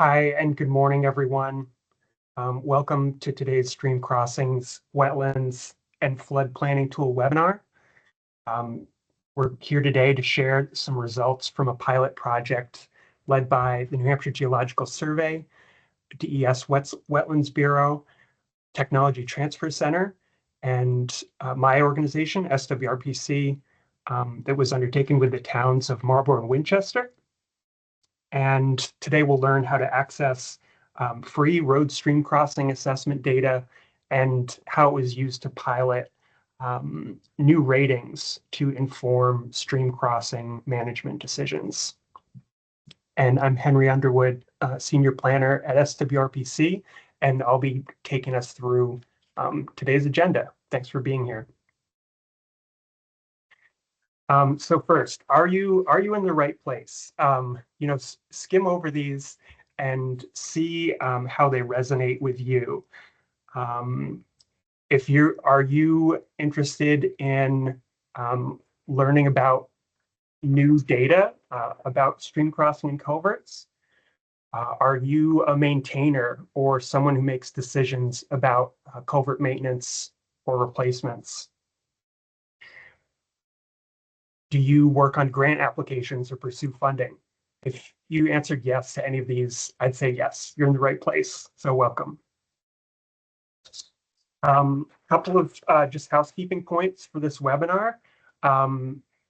Hi, and good morning, everyone. Welcome to today's Stream Crossings, Wetlands, and Flood Planning Tool webinar. We're here today to share some results from a pilot project led by the New Hampshire Geological Survey, DES Wetlands Bureau, Technology Transfer Center, and my organization, SWRPC, that was undertaken with the towns of Marlborough and Winchester. And today we'll learn how to access free road stream crossing assessment data and how it was used to pilot new ratings to inform stream crossing management decisions. And I'm Henry Underwood, Senior Planner at SWRPC, and I'll be taking us through today's agenda. Thanks for being here. So first, are you in the right place? Skim over these and see how they resonate with you. Are you interested in learning about new data about stream crossing and culverts? Are you a maintainer or someone who makes decisions about culvert maintenance or replacements? Do you work on grant applications or pursue funding? If you answered yes to any of these, I'd say yes, you're in the right place. So welcome. Couple of just housekeeping points for this webinar.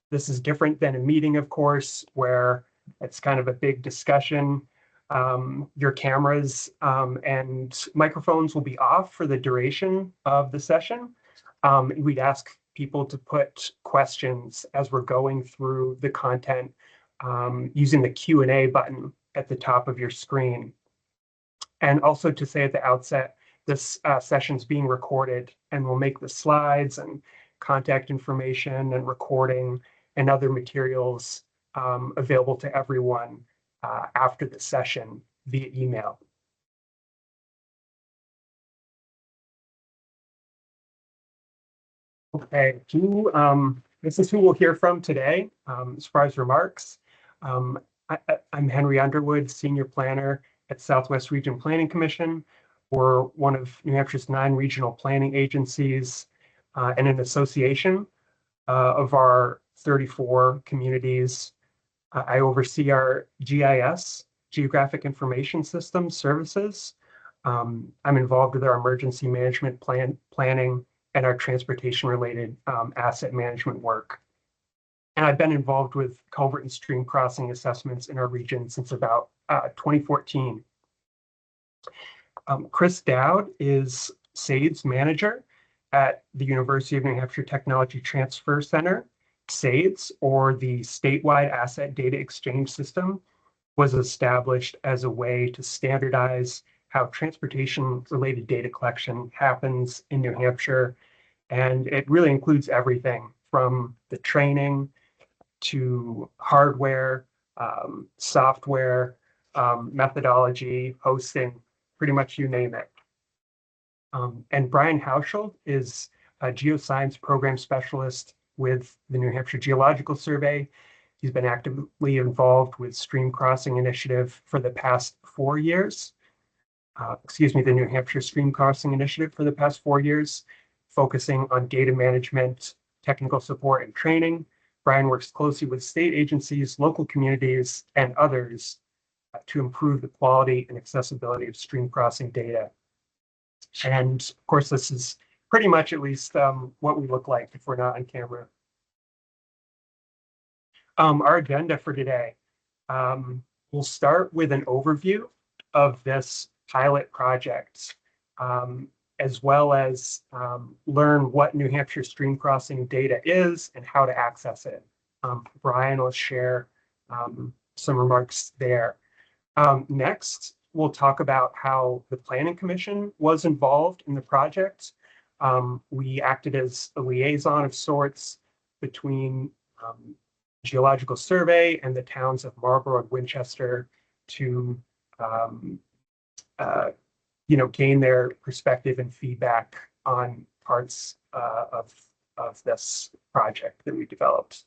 This is different than a meeting, of course, where it's kind of a big discussion. Your cameras and microphones will be off for the duration of the session. We'd ask people to put questions as we're going through the content using the Q&A button at the top of your screen. And also to say at the outset, this session's being recorded, and we'll make the slides and contact information and recording and other materials available to everyone after the session via email. Okay, this is who we'll hear from today. As far as remarks, I'm Henry Underwood, Senior Planner at Southwest Region Planning Commission. We're one of New Hampshire's 9 regional planning agencies and an association of our 34 communities. I oversee our GIS, Geographic Information System services. I'm involved with our emergency management planning and our transportation-related asset management work. And I've been involved with culvert and stream crossing assessments in our region since about 2014. Chris Dowd is SAID's manager at the University of New Hampshire Technology Transfer Center. SAIDS, or the Statewide Asset Data Exchange System, was established as a way to standardize how transportation-related data collection happens in New Hampshire. And it really includes everything from the training to hardware, software, methodology, hosting, pretty much you name it. And Brian Hauschild is a geoscience program specialist with the New Hampshire Geological Survey. He's been actively involved with Stream Crossing Initiative for the past 4 years. The New Hampshire Stream Crossing Initiative for the past 4 years, focusing on data management, technical support, and training. Brian works closely with state agencies, local communities, and others to improve the quality and accessibility of stream crossing data. And of course, this is pretty much at least what we look like if we're not on camera. Our agenda for today, we'll start with an overview of this pilot project, as well as learn what New Hampshire stream crossing data is and how to access it. Brian will share some remarks there. Next, we'll talk about how the Planning Commission was involved in the project. We acted as a liaison of sorts between Geological Survey and the towns of Marlborough and Winchester to gain their perspective and feedback on parts of this project that we developed.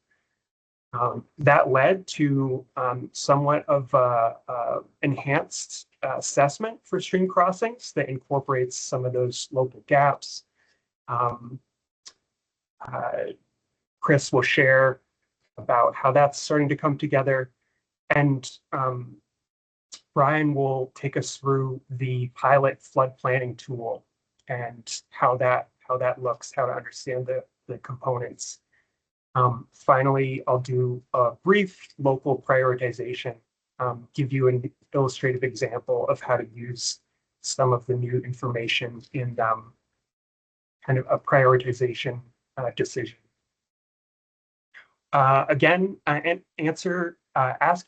That led to somewhat of enhanced assessment for stream crossings that incorporates some of those local gaps. Chris will share about how that's starting to come together. And Brian will take us through the pilot flood planning tool and how that looks, how to understand the components. Finally, I'll do a brief local prioritization, give you an illustrative example of how to use some of the new information in kind of a prioritization decision. Again, ask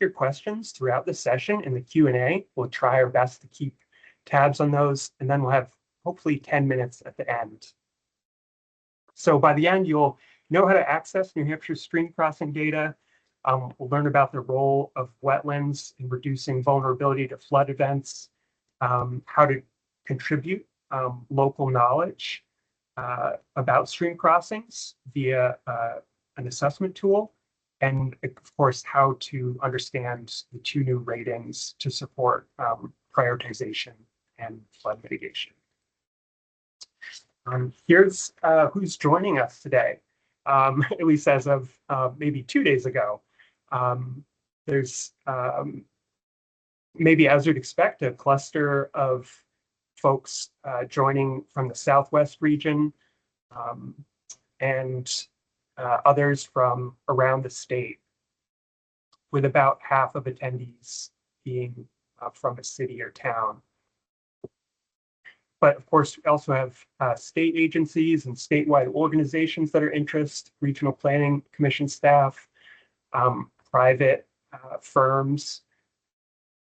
your questions throughout the session in the Q&A. We'll try our best to keep tabs on those, and then we'll have hopefully 10 minutes at the end. So by the end, you'll know how to access New Hampshire stream crossing data. We'll learn about the role of wetlands in reducing vulnerability to flood events, how to contribute local knowledge about stream crossings via an assessment tool, and of course, how to understand the 2 new ratings to support prioritization and flood mitigation. Here's who's joining us today, at least as of maybe 2 days ago. There's maybe, as you'd expect, a cluster of folks joining from the Southwest region, and others from around the state, with about half of attendees being from a city or town. But of course, we also have state agencies and statewide organizations that are interested, regional planning commission staff, private firms,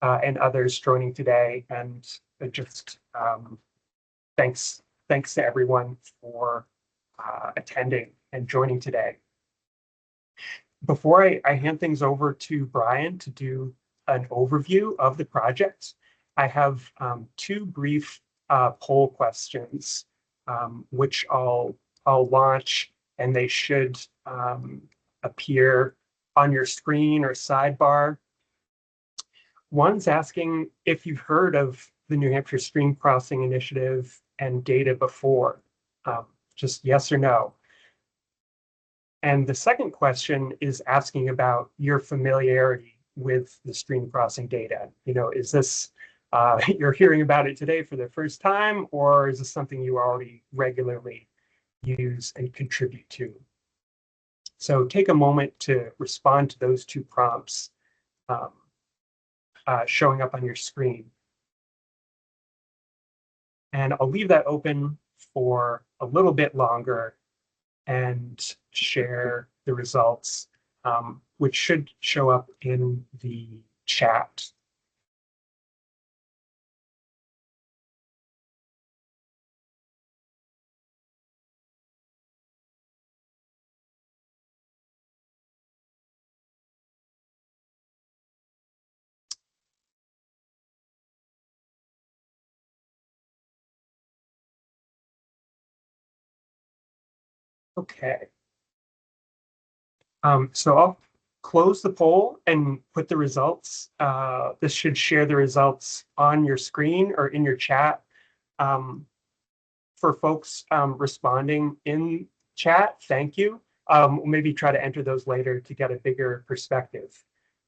and others joining today. And just thanks to everyone for attending and joining today. Before I hand things over to Brian to do an overview of the project, I have 2 brief poll questions, which I'll launch, and they should appear on your screen or sidebar. One's asking if you've heard of the New Hampshire Stream Crossing Initiative and data before, just yes or no. And the second question is asking about your familiarity with the stream crossing data. You know, is this, you're hearing about it today for the first time, or is this something you already regularly use and contribute to? So take a moment to respond to those 2 prompts showing up on your screen. And I'll leave that open for a little bit longer and share the results, which should show up in the chat. Okay. So I'll close the poll and put the results. This should share the results on your screen or in your chat. For folks responding in chat, thank you. We'll maybe try to enter those later to get a bigger perspective.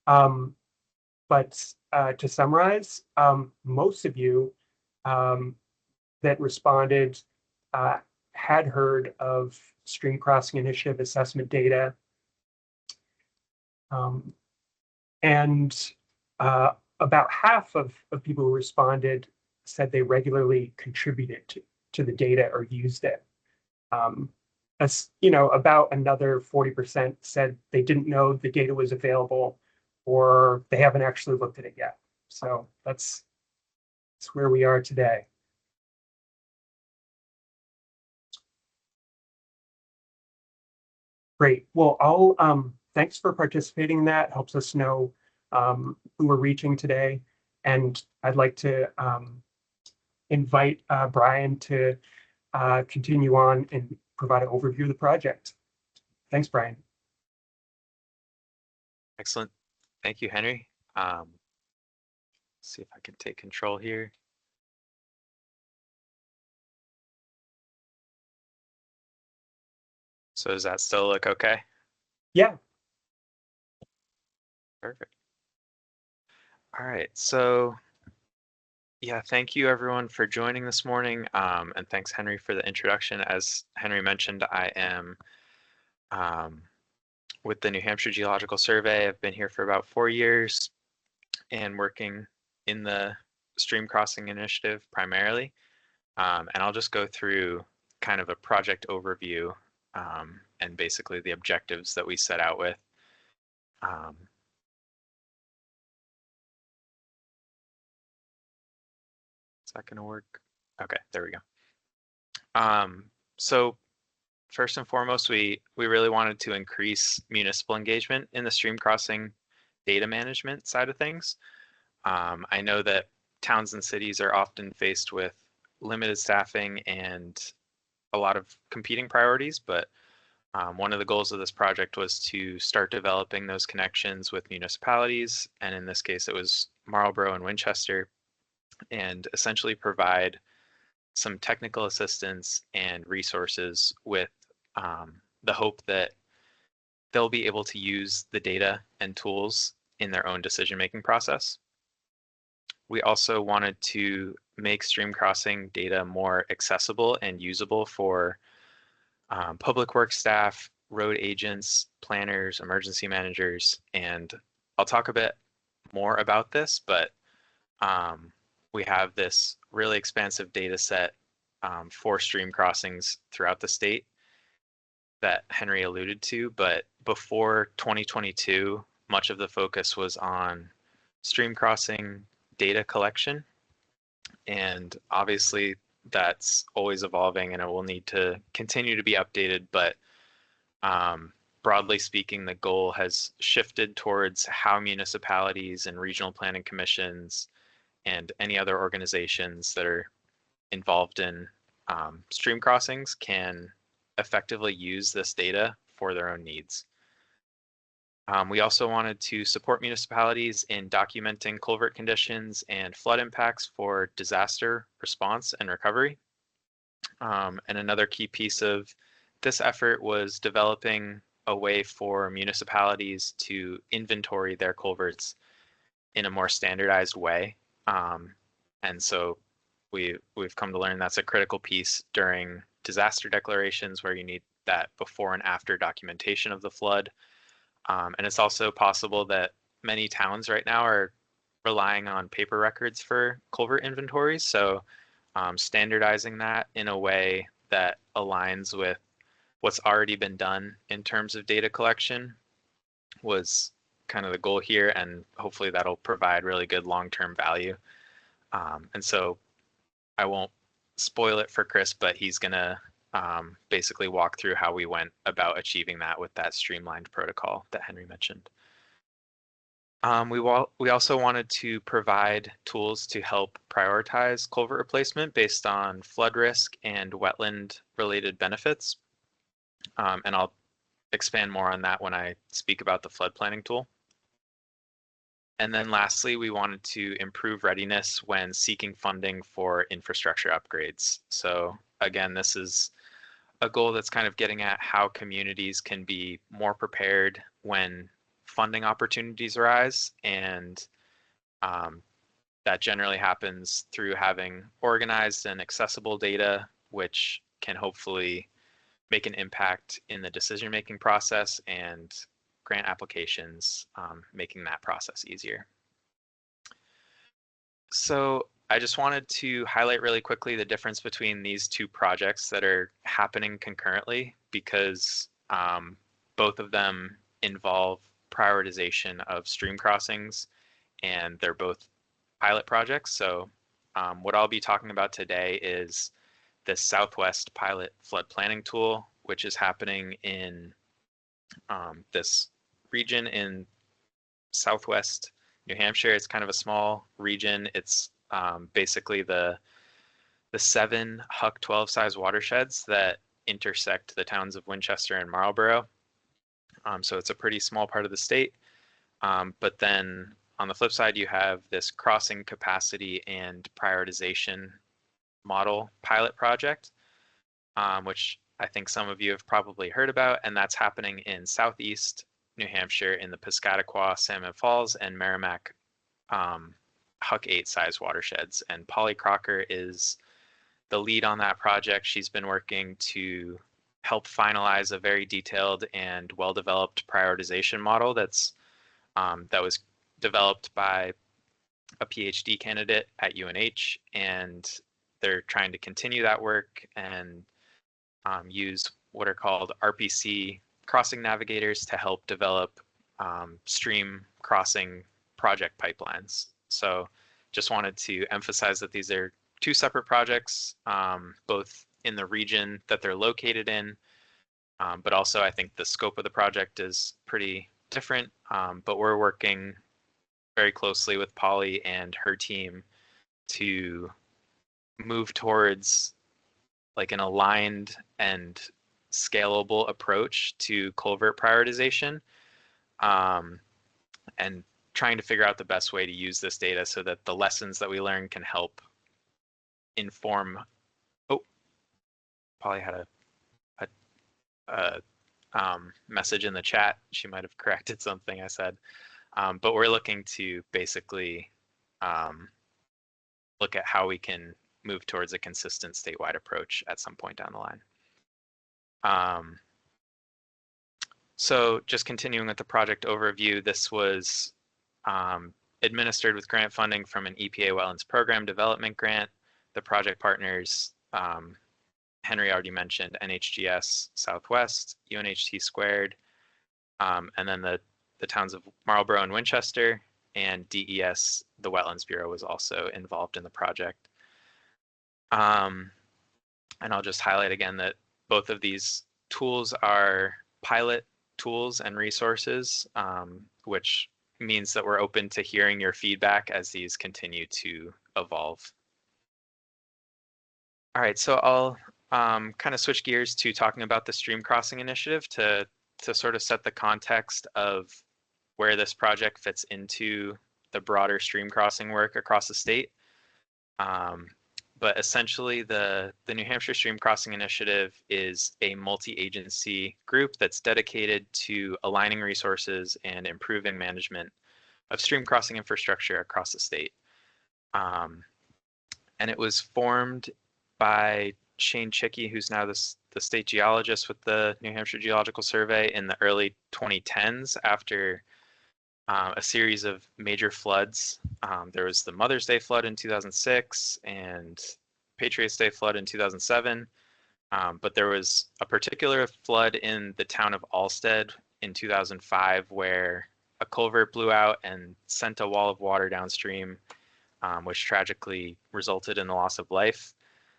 But to summarize, most of you that responded had heard of Stream Crossing Initiative assessment data. And about half of people who responded said they regularly contributed to the data or used it. As you know, about another 40% said they didn't know the data was available, or they haven't actually looked at it yet. So that's where we are today. Great. Well, thanks for participating in that. Helps us know who we're reaching today. And I'd like to invite Brian to continue on and provide an overview of the project. Thanks, Brian. Excellent. Thank you, Henry. See if I can take control here. So does that still look okay? Yeah. Perfect. All right, so yeah, thank you everyone for joining this morning. And thanks Henry for the introduction. As Henry mentioned, I am with the New Hampshire Geological Survey. I've been here for about 4 years and working in the stream crossing initiative primarily. And I'll just go through kind of a project overview and basically the objectives that we set out with. Is that going to work? Okay, there we go. So first and foremost, we really wanted to increase municipal engagement in the stream crossing data management side of things. I know that towns and cities are often faced with limited staffing and a lot of competing priorities, but one of the goals of this project was to start developing those connections with municipalities, and in this case it was Marlborough and Winchester, and essentially provide some technical assistance and resources with the hope that they'll be able to use the data and tools in their own decision-making process. We also wanted to make stream crossing data more accessible and usable for public works staff, road agents, planners, emergency managers, and I'll talk a bit more about this, but we have this really expansive data set for stream crossings throughout the state that Henry alluded to, but before 2022, much of the focus was on stream crossing data collection, and obviously that's always evolving and it will need to continue to be updated, but broadly speaking, the goal has shifted towards how municipalities and regional planning commissions and any other organizations that are involved in stream crossings can effectively use this data for their own needs. We also wanted to support municipalities in documenting culvert conditions and flood impacts for disaster response and recovery. And another key piece of this effort was developing a way for municipalities to inventory their culverts in a more standardized way. And so we've come to learn that's a critical piece during disaster declarations where you need that before and after documentation of the flood. And it's also possible that many towns right now are relying on paper records for culvert inventories. So standardizing that in a way that aligns with what's already been done in terms of data collection was kind of the goal here, and hopefully that'll provide really good long-term value. And so I won't spoil it for Chris, but he's gonna basically walk through how we went about achieving that with that streamlined protocol that Henry mentioned. We also wanted to provide tools to help prioritize culvert replacement based on flood risk and wetland related benefits. And I'll expand more on that when I speak about the flood planning tool. And then lastly, we wanted to improve readiness when seeking funding for infrastructure upgrades. So again, this is a goal that's kind of getting at how communities can be more prepared when funding opportunities arise, and that generally happens through having organized and accessible data, which can hopefully make an impact in the decision-making process and grant applications, making that process easier. So I just wanted to highlight really quickly the difference between these two projects that are happening concurrently, because both of them involve prioritization of stream crossings, and they're both pilot projects. So what I'll be talking about today is the Southwest Pilot Flood Planning Tool, which is happening in this region in Southwest New Hampshire. It's kind of a small region. It's basically the 7 Huck 12 size watersheds that intersect the towns of Winchester and Marlborough. So it's a pretty small part of the state. But then on the flip side, you have this crossing capacity and prioritization model pilot project, which I think some of you have probably heard about, and that's happening in Southeast New Hampshire in the Piscataqua, Salmon Falls, and Merrimack Huck 8 size watersheds. And Polly Crocker is the lead on that project. She's been working to help finalize a very detailed and well-developed prioritization model that was developed by a PhD candidate at UNH, and they're trying to continue that work and use what are called RPC crossing navigators to help develop stream crossing project pipelines. So just wanted to emphasize that these are two separate projects, both in the region that they're located in, but also I think the scope of the project is pretty different, but we're working very closely with Polly and her team to move towards like an aligned and scalable approach to culvert prioritization, and trying to figure out the best way to use this data so that the lessons that we learn can help inform. Oh, Polly had a message in the chat. She might have corrected something I said, but we're looking to basically look at how we can move towards a consistent statewide approach at some point down the line. So just continuing with the project overview, this was administered with grant funding from an EPA Wetlands Program Development Grant. The project partners, Henry already mentioned, NHGS Southwest, UNHT Squared, and then the towns of Marlborough and Winchester, and DES, the Wetlands Bureau, was also involved in the project. And I'll just highlight again that both of these tools are pilot tools and resources, which means that we're open to hearing your feedback as these continue to evolve. All right, so I'll kind of switch gears to talking about the Stream Crossing Initiative to sort of set the context of where this project fits into the broader stream crossing work across the state. But essentially, the New Hampshire Stream Crossing Initiative is a multi-agency group that's dedicated to aligning resources and improving management of stream crossing infrastructure across the state. And it was formed by Shane Chickey, who's now the state geologist with the New Hampshire Geological Survey, in the early 2010s after a series of major floods. There was the Mother's Day flood in 2006 and Patriots Day flood in 2007. But there was a particular flood in the town of Alstead in 2005 where a culvert blew out and sent a wall of water downstream, which tragically resulted in the loss of life.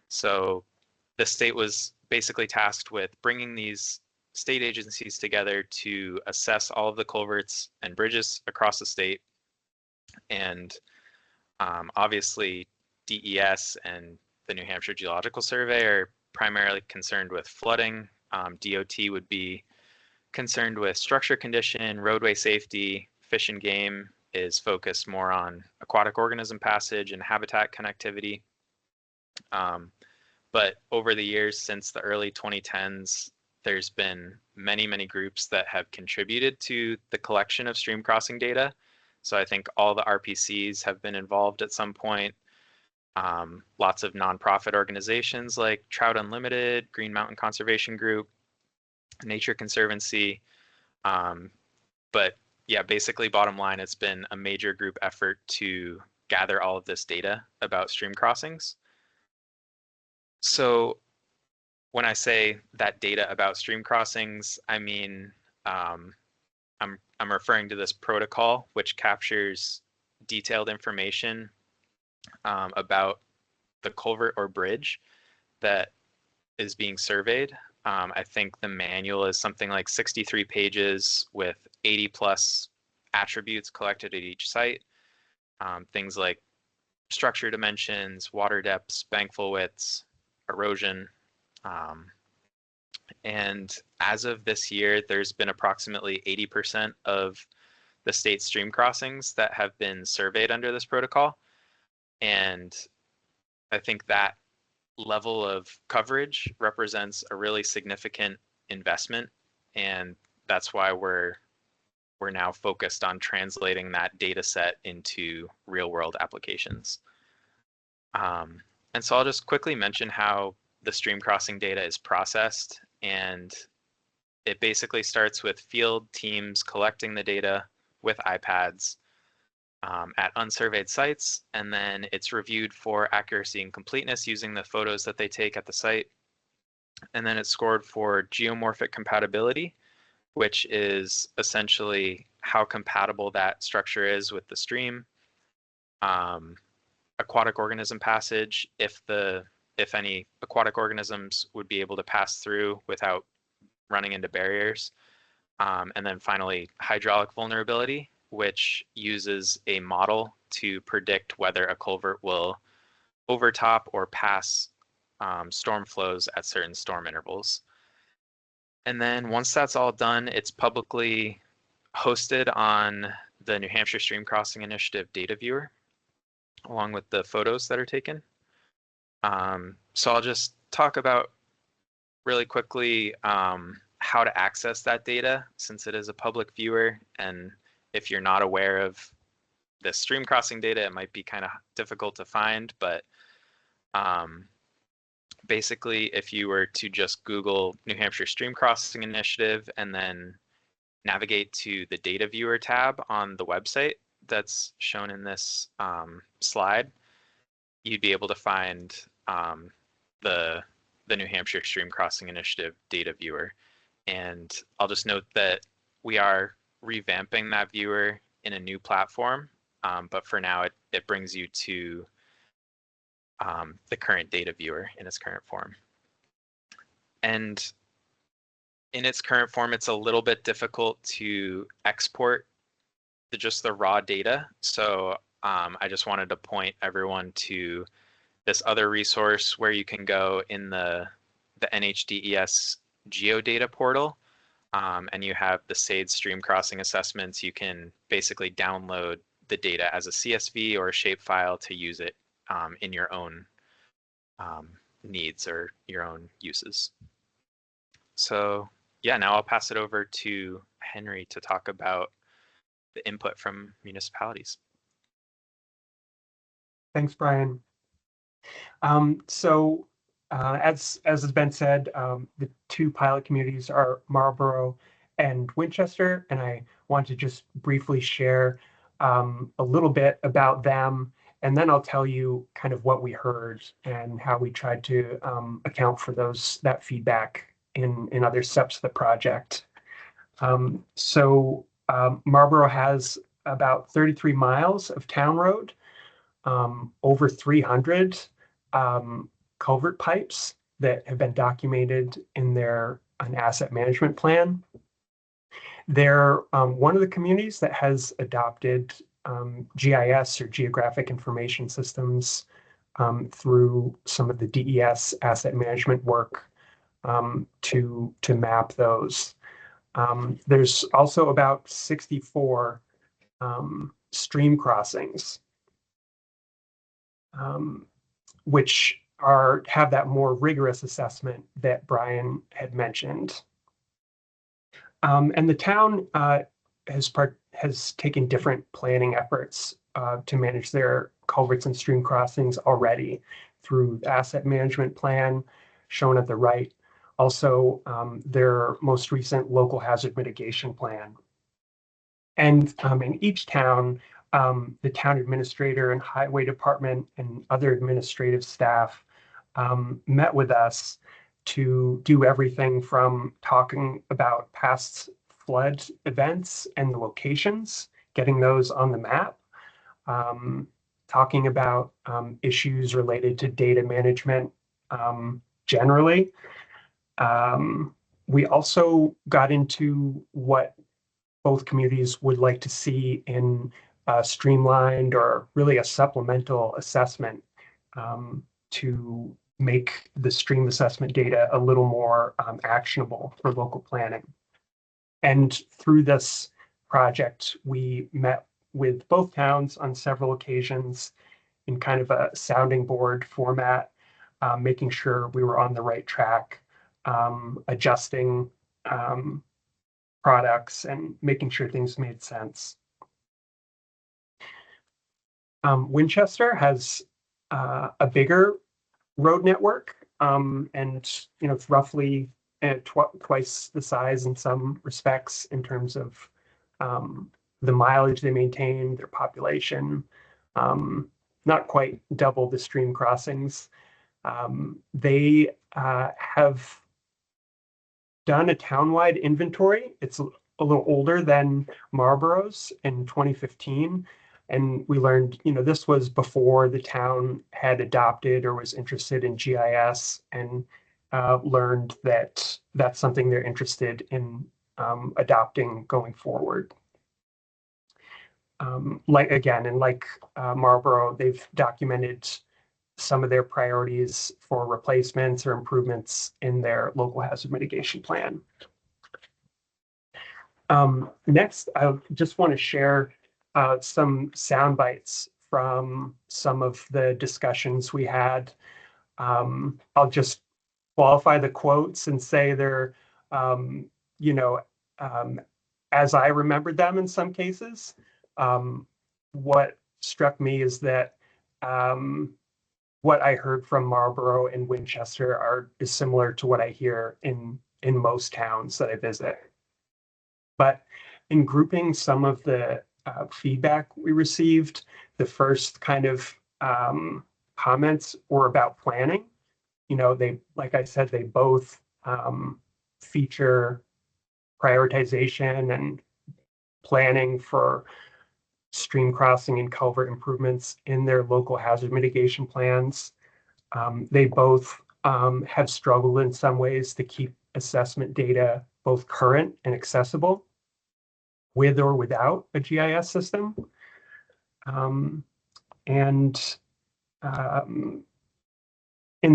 So the state was basically tasked with bringing these state agencies together to assess all of the culverts and bridges across the state. And obviously DES and the New Hampshire Geological Survey are primarily concerned with flooding. DOT would be concerned with structure condition, roadway safety. Fish and Game is focused more on aquatic organism passage and habitat connectivity. But over the years, since the early 2010s, there's been many, many groups that have contributed to the collection of stream crossing data. So I think all the RPCs have been involved at some point. Lots of nonprofit organizations like Trout Unlimited, Green Mountain Conservation Group, Nature Conservancy. But yeah, basically bottom line, it's been a major group effort to gather all of this data about stream crossings. So when I say that data about stream crossings, I mean, I'm referring to this protocol, which captures detailed information about the culvert or bridge that is being surveyed. I think the manual is something like 63 pages with 80 plus attributes collected at each site. Things like structure dimensions, water depths, bankful widths, erosion. And as of this year, there's been approximately 80% of the state stream crossings that have been surveyed under this protocol. And I think that level of coverage represents a really significant investment. And that's why we're now focused on translating that data set into real world applications. And so I'll just quickly mention how the stream crossing data is processed. And it basically starts with field teams collecting the data with iPads at unsurveyed sites, and then it's reviewed for accuracy and completeness using the photos that they take at the site. And then it's scored for geomorphic compatibility, which is essentially how compatible that structure is with the stream. Aquatic organism passage, if any aquatic organisms would be able to pass through without running into barriers. And then finally, hydraulic vulnerability, which uses a model to predict whether a culvert will overtop or pass storm flows at certain storm intervals. And then once that's all done, it's publicly hosted on the New Hampshire Stream Crossing Initiative data viewer, along with the photos that are taken. So I'll just talk about really quickly how to access that data, since it is a public viewer. And if you're not aware of the stream crossing data, it might be kind of difficult to find. But basically, if you were to just Google New Hampshire Stream Crossing Initiative and then navigate to the data viewer tab on the website that's shown in this slide, you'd be able to find the New Hampshire Stream Crossing Initiative data viewer. And I'll just note that we are revamping that viewer in a new platform, but for now it brings you to the current data viewer in its current form. And in its current form, it's a little bit difficult to export just the raw data. So I just wanted to point everyone to this other resource where you can go in the NHDES geodata portal, and you have the SAID stream crossing assessments. You can basically download the data as a CSV or a shapefile to use it in your own needs or your own uses. So yeah, now I'll pass it over to Henry to talk about the input from municipalities. Thanks, Brian. As has been said, the two pilot communities are Marlborough and Winchester, and I want to just briefly share a little bit about them, and then I'll tell you kind of what we heard and how we tried to account for that feedback in other steps of the project. Marlborough has about 33 miles of town road, over 300 culvert pipes that have been documented in an asset management plan. They're one of the communities that has adopted GIS, or Geographic Information Systems, through some of the DES asset management work to map those. There's also about 64 stream crossings, which have that more rigorous assessment that Brian had mentioned. And the town has taken different planning efforts to manage their culverts and stream crossings already through the asset management plan shown at the right. Also, their most recent local hazard mitigation plan. And in each town, the town administrator and highway department and other administrative staff met with us to do everything from talking about past flood events and the locations, getting those on the map, talking about issues related to data management generally. We also got into what both communities would like to see in a streamlined or really a supplemental assessment to make the stream assessment data a little more actionable for local planning. And through this project, we met with both towns on several occasions in kind of a sounding board format, making sure we were on the right track, adjusting products and making sure things made sense. Winchester has a bigger road network, and it's roughly twice the size in some respects in terms of the mileage they maintain, their population, not quite double the stream crossings. They have done a townwide inventory. It's a little older than Marlborough's in 2015. And we learned, this was before the town had adopted or was interested in GIS, and learned that that's something they're interested in adopting going forward. Like Marlborough, they've documented some of their priorities for replacements or improvements in their local hazard mitigation plan. Next, I just want to share some sound bites from some of the discussions we had. I'll just qualify the quotes and say they're, as I remembered them in some cases. What struck me is that what I heard from Marlborough and Winchester is similar to what I hear in most towns that I visit. But in grouping some of the feedback we received, the first kind of comments were about planning. Like I said, they both feature prioritization and planning for stream crossing and culvert improvements in their local hazard mitigation plans. They both have struggled in some ways to keep assessment data both current and accessible with or without a GIS system. In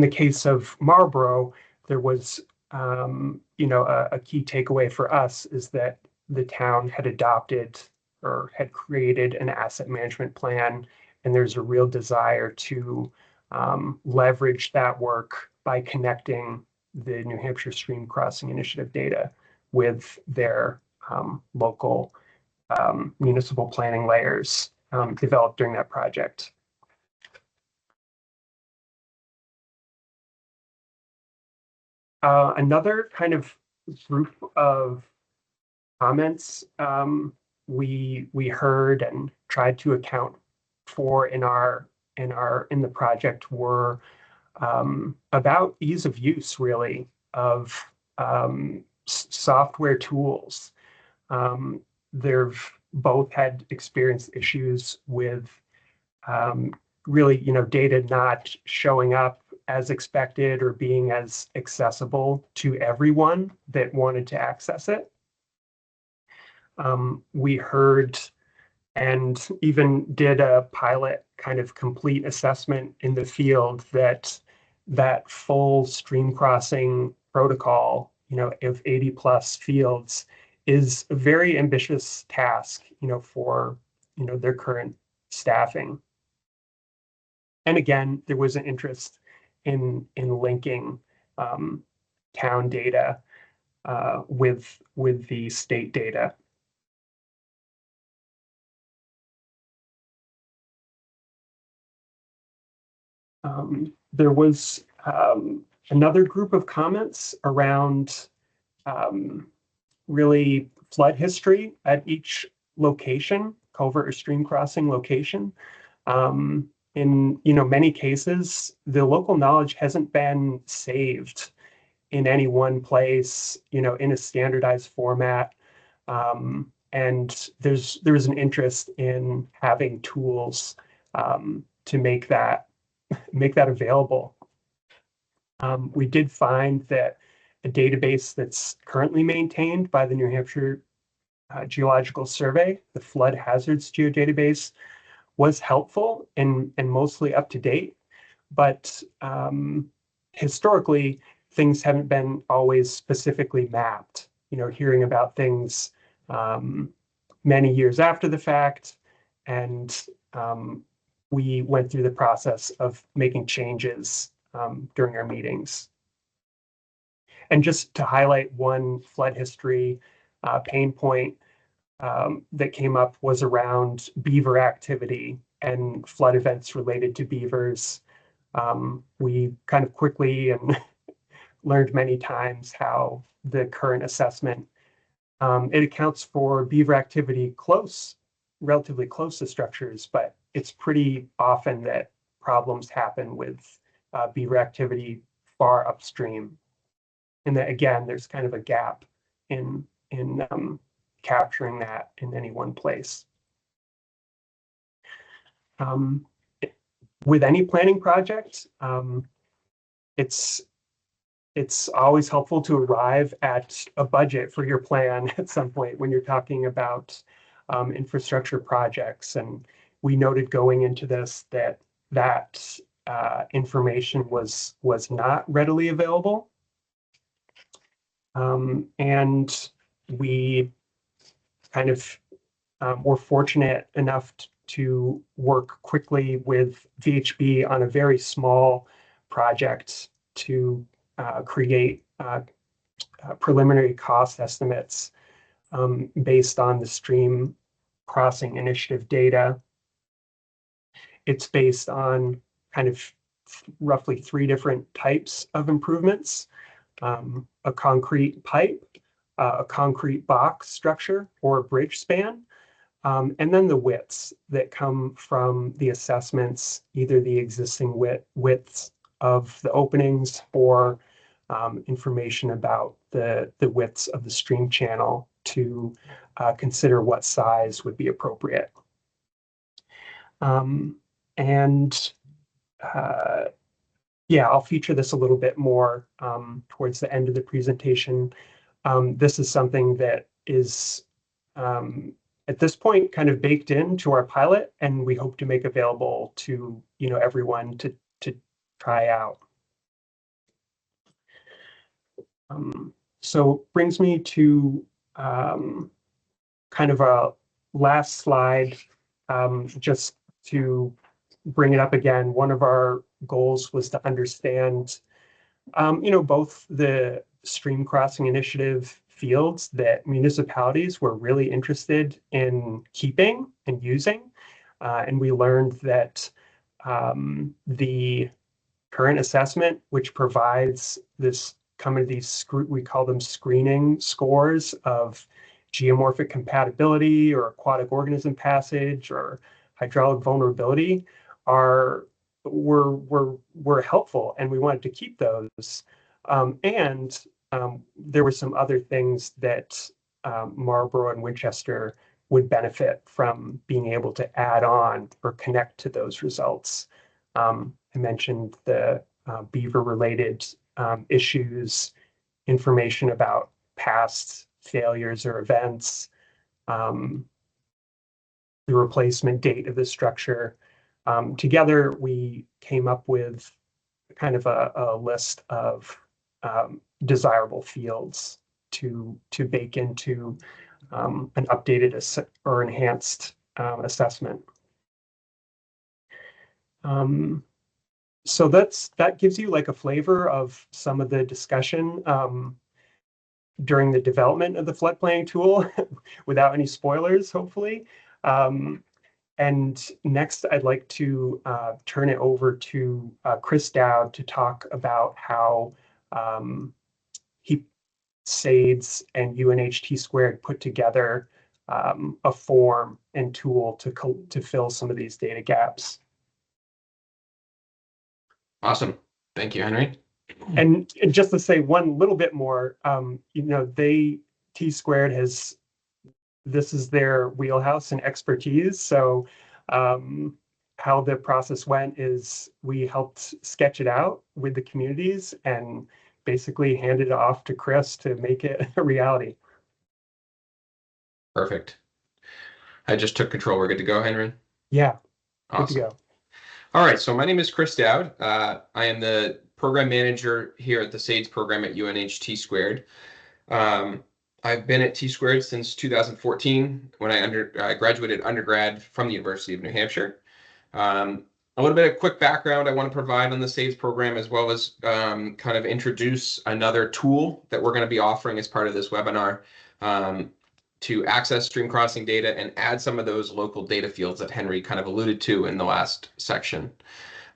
the case of Marlborough, there was, a key takeaway for us is that the town had adopted or had created an asset management plan, and there's a real desire to leverage that work by connecting the New Hampshire Stream Crossing Initiative data with their local municipal planning layers developed during that project. Another kind of group of comments we heard and tried to account for in the project were about ease of use, really, of software tools. They've both had experienced issues with really, data not showing up as expected or being as accessible to everyone that wanted to access it. We heard and even did a pilot kind of complete assessment in the field that full stream crossing protocol, of 80 plus fields is a very ambitious task, for, their current staffing. And again, there was an interest in linking town data with the state data. There was another group of comments around really flood history at each location, culvert or stream crossing location. In many cases, the local knowledge hasn't been saved in any one place, in a standardized format. And there's an interest in having tools to make that available. We did find that a database that's currently maintained by the New Hampshire Geological Survey, the Flood Hazards Geodatabase, was helpful and mostly up to date, but historically, things haven't been always specifically mapped. Hearing about things many years after the fact, and we went through the process of making changes during our meetings. And just to highlight one flood history pain point that came up was around beaver activity and flood events related to beavers. We kind of quickly and learned many times how the current assessment, it accounts for beaver activity relatively close to structures, but it's pretty often that problems happen with beaver activity far upstream. And that, again, there's kind of a gap in capturing that in any one place. With any planning project, it's always helpful to arrive at a budget for your plan at some point when you're talking about infrastructure projects. And we noted going into this that information was not readily available. And we kind of were fortunate enough to work quickly with VHB on a very small project to create preliminary cost estimates based on the stream crossing initiative data. It's based on kind of roughly 3 different types of improvements: a concrete pipe, a concrete box structure or a bridge span, and then the widths that come from the assessments, either the existing widths of the openings or information about the widths of the stream channel to consider what size would be appropriate. Yeah, I'll feature this a little bit more towards the end of the presentation. This is something that is at this point kind of baked into our pilot, and we hope to make available to everyone to try out. So brings me to kind of a last slide, just to bring it up again. One of our goals was to understand, both the stream crossing initiative fields that municipalities were really interested in keeping and using. And we learned that the current assessment, which provides this we call them screening scores of geomorphic compatibility or aquatic organism passage or hydraulic vulnerability, were helpful, and we wanted to keep those. There were some other things that Marlborough and Winchester would benefit from being able to add on or connect to those results. I mentioned the beaver-related issues, information about past failures or events, the replacement date of the structure. Together, we came up with kind of a list of desirable fields to bake into an updated or enhanced assessment. So that gives you like a flavor of some of the discussion during the development of the flood planning tool without any spoilers, hopefully. And next, I'd like to turn it over to Chris Dowd to talk about how SAIDS and UNHT squared put together a form and tool to fill some of these data gaps. Awesome. Thank you, Henry. And just to say one little bit more, T-Squared this is their wheelhouse and expertise. So how the process went is we helped sketch it out with the communities and basically handed it off to Chris to make it a reality. Perfect. I just took control. We're good to go, Henry? Yeah, awesome. Good to go. All right, so my name is Chris Dowd. I am the program manager here at the SAIDS program at UNHT Squared. I've been at T-Squared since 2014 when I graduated undergrad from the University of New Hampshire. A little bit of quick background I want to provide on the SADES program, as well as kind of introduce another tool that we're going to be offering as part of this webinar to access stream crossing data and add some of those local data fields that Henry kind of alluded to in the last section.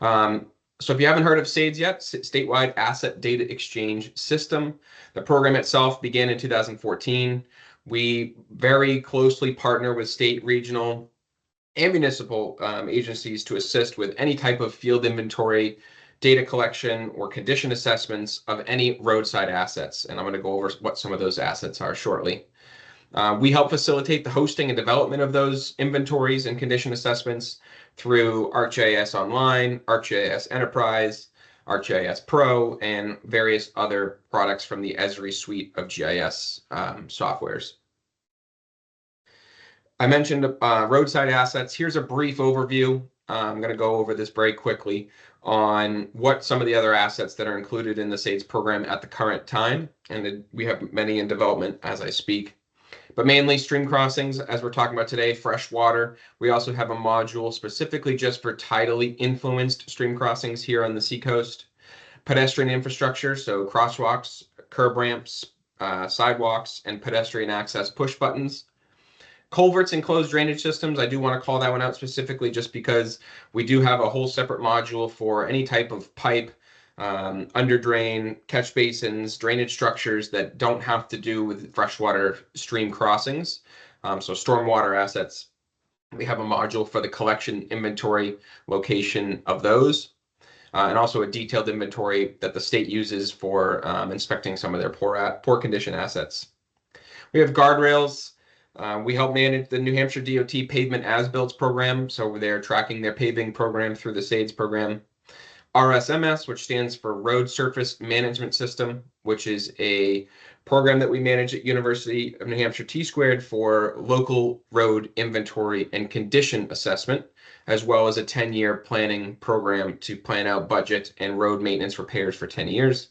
So if you haven't heard of SADES yet, Statewide Asset Data Exchange System, the program itself began in 2014. We very closely partner with state, regional, and municipal agencies to assist with any type of field inventory, data collection, or condition assessments of any roadside assets. And I'm going to go over what some of those assets are shortly. We help facilitate the hosting and development of those inventories and condition assessments through ArcGIS Online, ArcGIS Enterprise, ArcGIS Pro, and various other products from the Esri suite of GIS softwares. I mentioned roadside assets. Here's a brief overview. I'm going to go over this very quickly on what some of the other assets that are included in the SADES program at the current time. And we have many in development as I speak. But mainly stream crossings, as we're talking about today, freshwater. We also have a module specifically just for tidally influenced stream crossings here on the seacoast. Pedestrian infrastructure, so crosswalks, curb ramps, sidewalks, and pedestrian access push buttons. Culverts and closed drainage systems, I do want to call that one out specifically just because we do have a whole separate module for any type of pipe, under drain, catch basins, drainage structures that don't have to do with freshwater stream crossings. So stormwater assets, we have a module for the collection, inventory, location of those, and also a detailed inventory that the state uses for inspecting some of their poor condition assets. We have guardrails. We help manage the New Hampshire DOT pavement as-built program, so they're tracking their paving program through the SADES program. RSMS, which stands for Road Surface Management System, which is a program that we manage at University of New Hampshire T-Squared for local road inventory and condition assessment, as well as a 10-year planning program to plan out budget and road maintenance repairs for 10 years.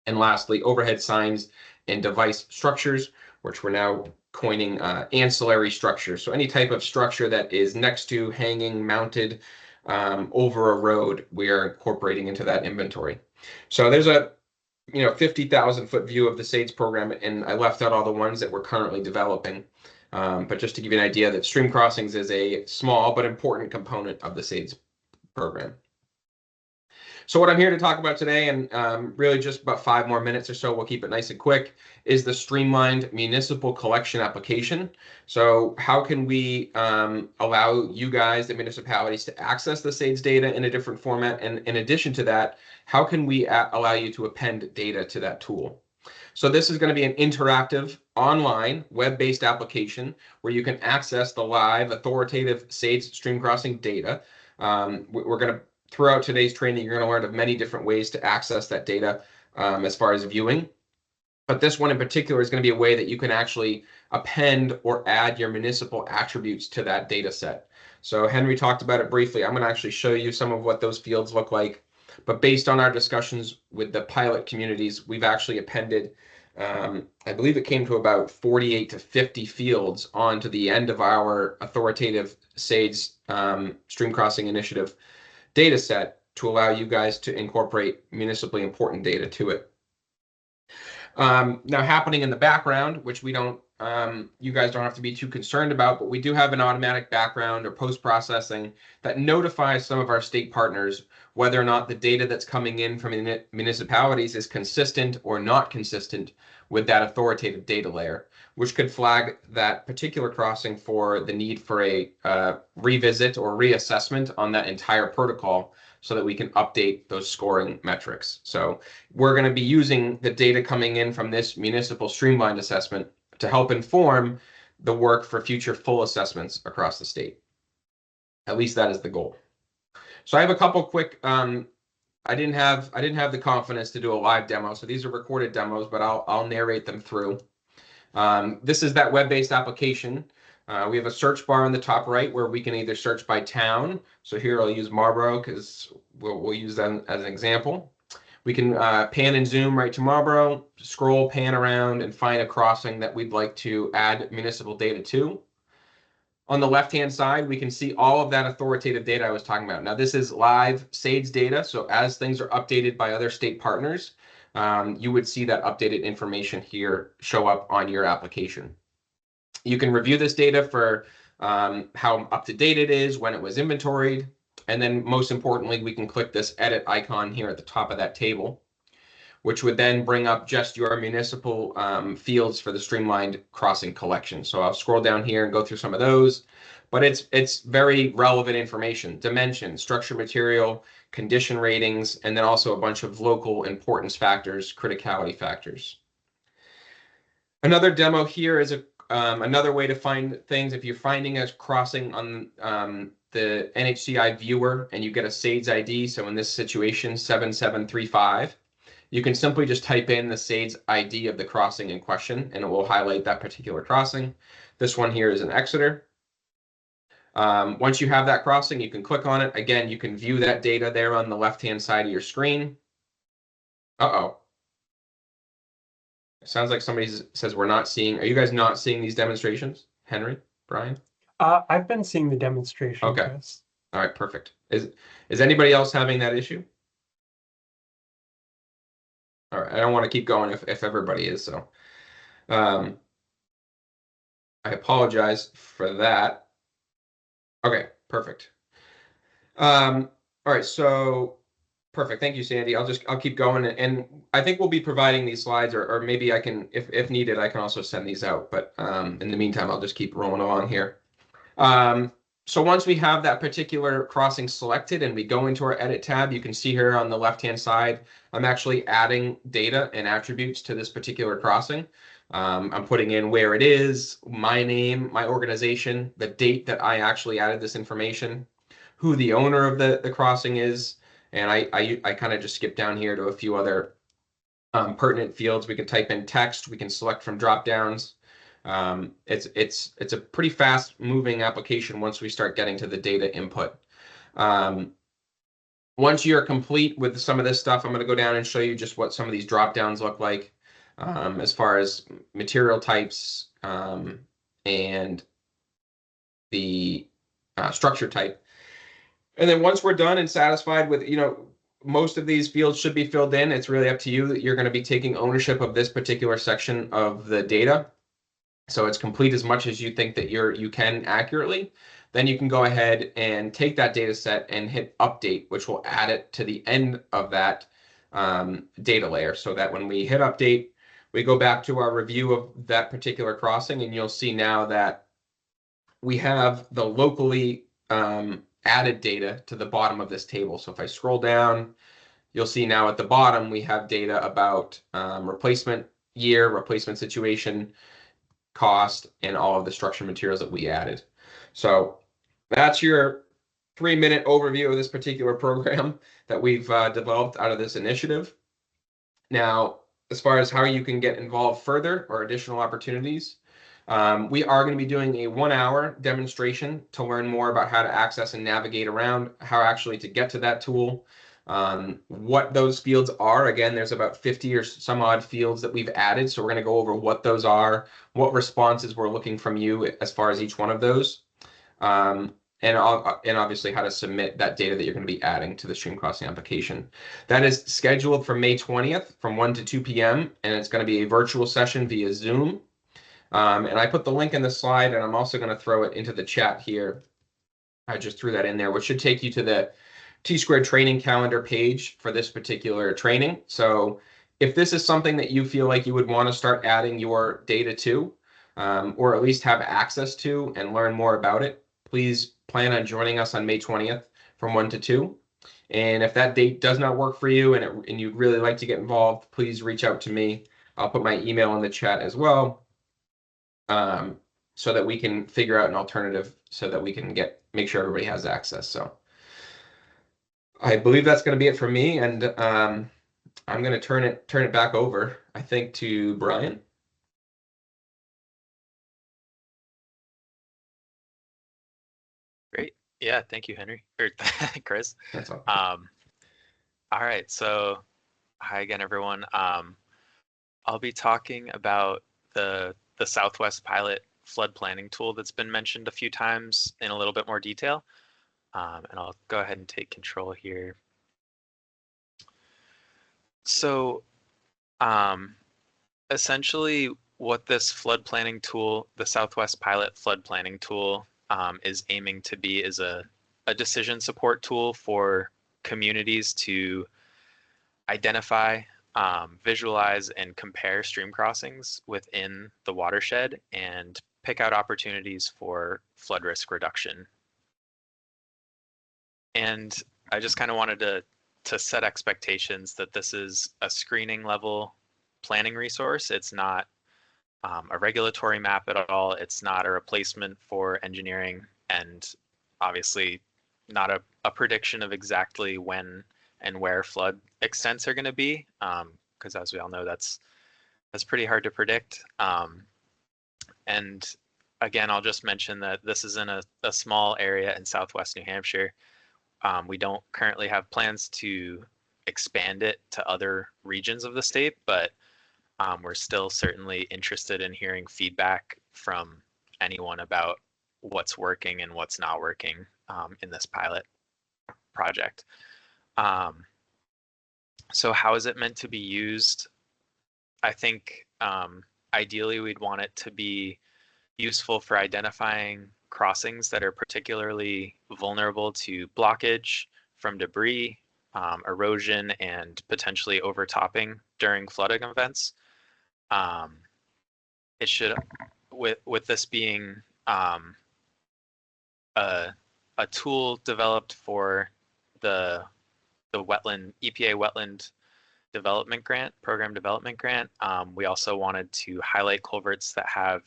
And lastly, overhead signs and device structures, which we're now coining ancillary structures. So any type of structure that is next to, hanging, mounted over a road, we are incorporating into that inventory. So there's a 50,000 foot view of the SADES program, and I left out all the ones that we're currently developing. But just to give you an idea that stream crossings is a small but important component of the SADES program. So what I'm here to talk about today, and really just about 5 more minutes or so, we'll keep it nice and quick, is the streamlined municipal collection application. So how can we allow you guys, the municipalities, to access the SADES data in a different format? And in addition to that, how can we allow you to append data to that tool? So this is going to be an interactive, online, web-based application where you can access the live, authoritative SADES stream crossing data. We're going to Throughout today's training, you're going to learn of many different ways to access that data as far as viewing. But this one in particular is going to be a way that you can actually append or add your municipal attributes to that data set. So Henry talked about it briefly. I'm going to actually show you some of what those fields look like. But based on our discussions with the pilot communities, we've actually appended, I believe it came to about 48 to 50 fields onto the end of our authoritative SADES stream crossing initiative data set to allow you guys to incorporate municipally important data to it. Now happening in the background, which we don't, you guys don't have to be too concerned about, but we do have an automatic background or post-processing that notifies some of our state partners whether or not the data that's coming in from municipalities is consistent or not consistent with that authoritative data layer, which could flag that particular crossing for the need for a revisit or reassessment on that entire protocol so that we can update those scoring metrics. So we're going to be using the data coming in from this municipal streamlined assessment to help inform the work for future full assessments across the state. At least that is the goal. So I have a couple quick, I didn't have the confidence to do a live demo, so these are recorded demos, but I'll narrate them through. This is that web-based application. We have a search bar on the top right where we can either search by town. So here I'll use Marlborough because we'll use them as an example. We can pan and zoom right to Marlboro, scroll, pan around, and find a crossing that we'd like to add municipal data to. On the left-hand side, we can see all of that authoritative data I was talking about. Now, this is live SAIDS data, so as things are updated by other state partners, you would see that updated information here show up on your application. You can review this data for how up to date it is, when it was inventoried, and then most importantly, we can click this edit icon here at the top of that table, which would then bring up just your municipal fields for the streamlined crossing collection. So I'll scroll down here and go through some of those, but it's very relevant information: dimension, structure, material, condition ratings, and then also a bunch of local importance factors, criticality factors. Another demo here is another way to find things. If you're finding a crossing on the NHCI viewer and you get a SAIDS ID, so in this situation 7735, you can simply just type in the SAIDS ID of the crossing in question and it will highlight that particular crossing. This one here is in Exeter. Once you have that crossing, you can click on it. Again, you can view that data there on the left-hand side of your screen. Uh-oh. Sounds like somebody says we're not seeing. Are you guys not seeing these demonstrations? Henry, Brian? I've been seeing the demonstration, Okay. Chris. All right, perfect. Is anybody else having that issue? All right, I don't want to keep going if everybody is, so I apologize for that. Okay, perfect. All right, so perfect. Thank you, Sandy. I'll keep going, and I think we'll be providing these slides, or maybe I can, if needed, I can also send these out. But in the meantime, I'll just keep rolling along here. So once we have that particular crossing selected and we go into our edit tab, you can see here on the left-hand side, I'm actually adding data and attributes to this particular crossing. I'm putting in where it is, my name, my organization, the date that I actually added this information, who the owner of the crossing is, and I kind of just skip down here to a few other pertinent fields. We can type in text, we can select from drop downs. It's a pretty fast moving application once we start getting to the data input. Once you're complete with some of this stuff, I'm going to go down and show you just what some of these drop downs look like as far as material types and the structure type. And then once we're done and satisfied with, most of these fields should be filled in. It's really up to you that you're going to be taking ownership of this particular section of the data. So it's complete as much as you think that you can accurately. Then you can go ahead and take that data set and hit update, which will add it to the end of that data layer, so that when we hit update, we go back to our review of that particular crossing, and you'll see now that we have the locally added data to the bottom of this table. So if I scroll down, you'll see now at the bottom we have data about replacement year, replacement situation, cost, and all of the structure materials that we added. So that's your 3-minute overview of this particular program that we've developed out of this initiative. Now, as far as how you can get involved further or additional opportunities, we are going to be doing a 1-hour demonstration to learn more about how to access and navigate around, how actually to get to that tool, what those fields are. Again, there's about 50 or some odd fields that we've added. So we're going to go over what those are, what responses we're looking from you as far as each one of those, and obviously how to submit that data that you're going to be adding to the stream crossing application. That is scheduled for May 20th from 1 to 2 p.m. and it's going to be a virtual session via Zoom. And I put the link in the slide, and I'm also going to throw it into the chat here. I just threw that in there, which should take you to the T-Squared training calendar page for this particular training. So if this is something that you feel like you would want to start adding your data to, or at least have access to and learn more about it, please plan on joining us on May 20th from 1 to 2. And if that date does not work for you and you'd really like to get involved, please reach out to me. I'll put my email in the chat as well, so that we can figure out an alternative so that we can make sure everybody has access. So I believe that's going to be it for me, and I'm going to turn it back over, I think, to Brian. Great. Yeah, thank you, Henry, or Chris. That's all. All right, so Hi again, everyone. I'll be talking about the Southwest pilot flood planning tool that's been mentioned a few times in a little bit more detail. And I'll go ahead and take control here. So essentially what this flood planning tool, the Southwest pilot flood planning tool, is aiming to be is a decision support tool for communities to identify, visualize, and compare stream crossings within the watershed and pick out opportunities for flood risk reduction. And I just kind of wanted to set expectations that this is a screening level planning resource. It's not a regulatory map at all. It's not a replacement for engineering, and obviously not a prediction of exactly when and where flood extents are going to be, because as we all know, that's pretty hard to predict. And again, I'll just mention that this is in a small area in Southwest New Hampshire. We don't currently have plans to expand it to other regions of the state, but we're still certainly interested in hearing feedback from anyone about what's working and what's not working in this pilot project. So how is it meant to be used? I think ideally we'd want it to be useful for identifying crossings that are particularly vulnerable to blockage from debris, erosion, and potentially overtopping during flooding events. It should, with this being a tool developed for the wetland EPA wetland development grant, program development grant. We also wanted to highlight culverts that have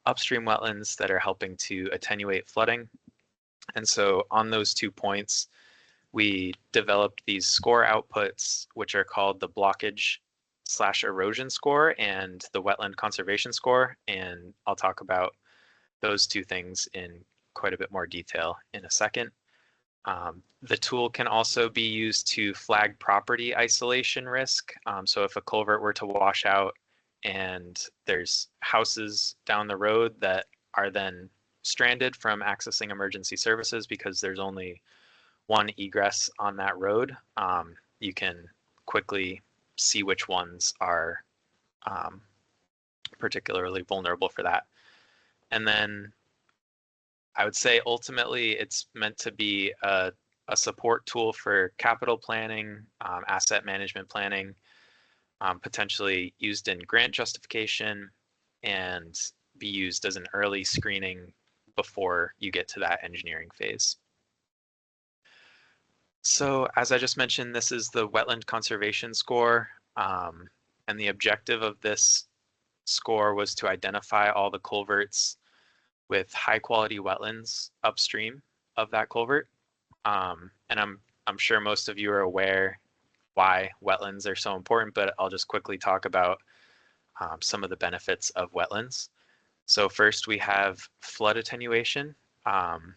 upstream wetlands that are helping to attenuate flooding. And so on those 2 points, we developed these score outputs, which are called the blockage/erosion score and the wetland conservation score. And I'll talk about those 2 things in quite a bit more detail in a second. The tool can also be used to flag property isolation risk. So if a culvert were to wash out and there's houses down the road that are then stranded from accessing emergency services because there's only one egress on that road, you can quickly see which ones are particularly vulnerable for that. And then I would say ultimately it's meant to be a support tool for capital planning, asset management planning, potentially used in grant justification, and be used as an early screening before you get to that engineering phase. So as I just mentioned, this is the wetland conservation score. And the objective of this score was to identify all the culverts with high quality wetlands upstream of that culvert. And I'm sure most of you are aware why wetlands are so important, but I'll just quickly talk about some of the benefits of wetlands. So first we have flood attenuation. And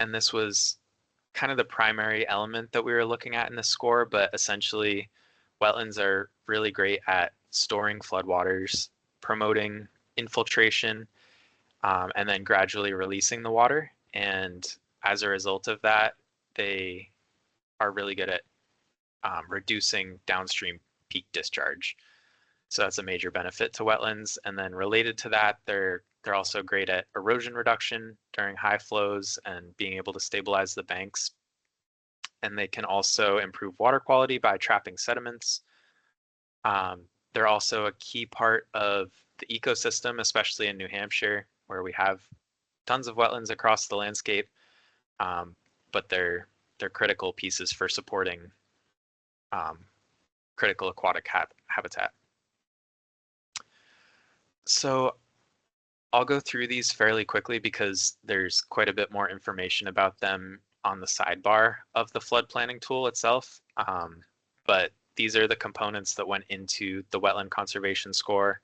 this was kind of the primary element that we were looking at in the score, but essentially wetlands are really great at storing floodwaters, promoting infiltration, and then gradually releasing the water. And as a result of that, they are really good at reducing downstream peak discharge. So that's a major benefit to wetlands. And then related to that, they're also great at erosion reduction during high flows and being able to stabilize the banks. And they can also improve water quality by trapping sediments. They're also a key part of the ecosystem, especially in New Hampshire, where we have tons of wetlands across the landscape, but they're critical pieces for supporting critical aquatic habitat. So I'll go through these fairly quickly because there's quite a bit more information about them on the sidebar of the flood planning tool itself. But these are the components that went into the wetland conservation score.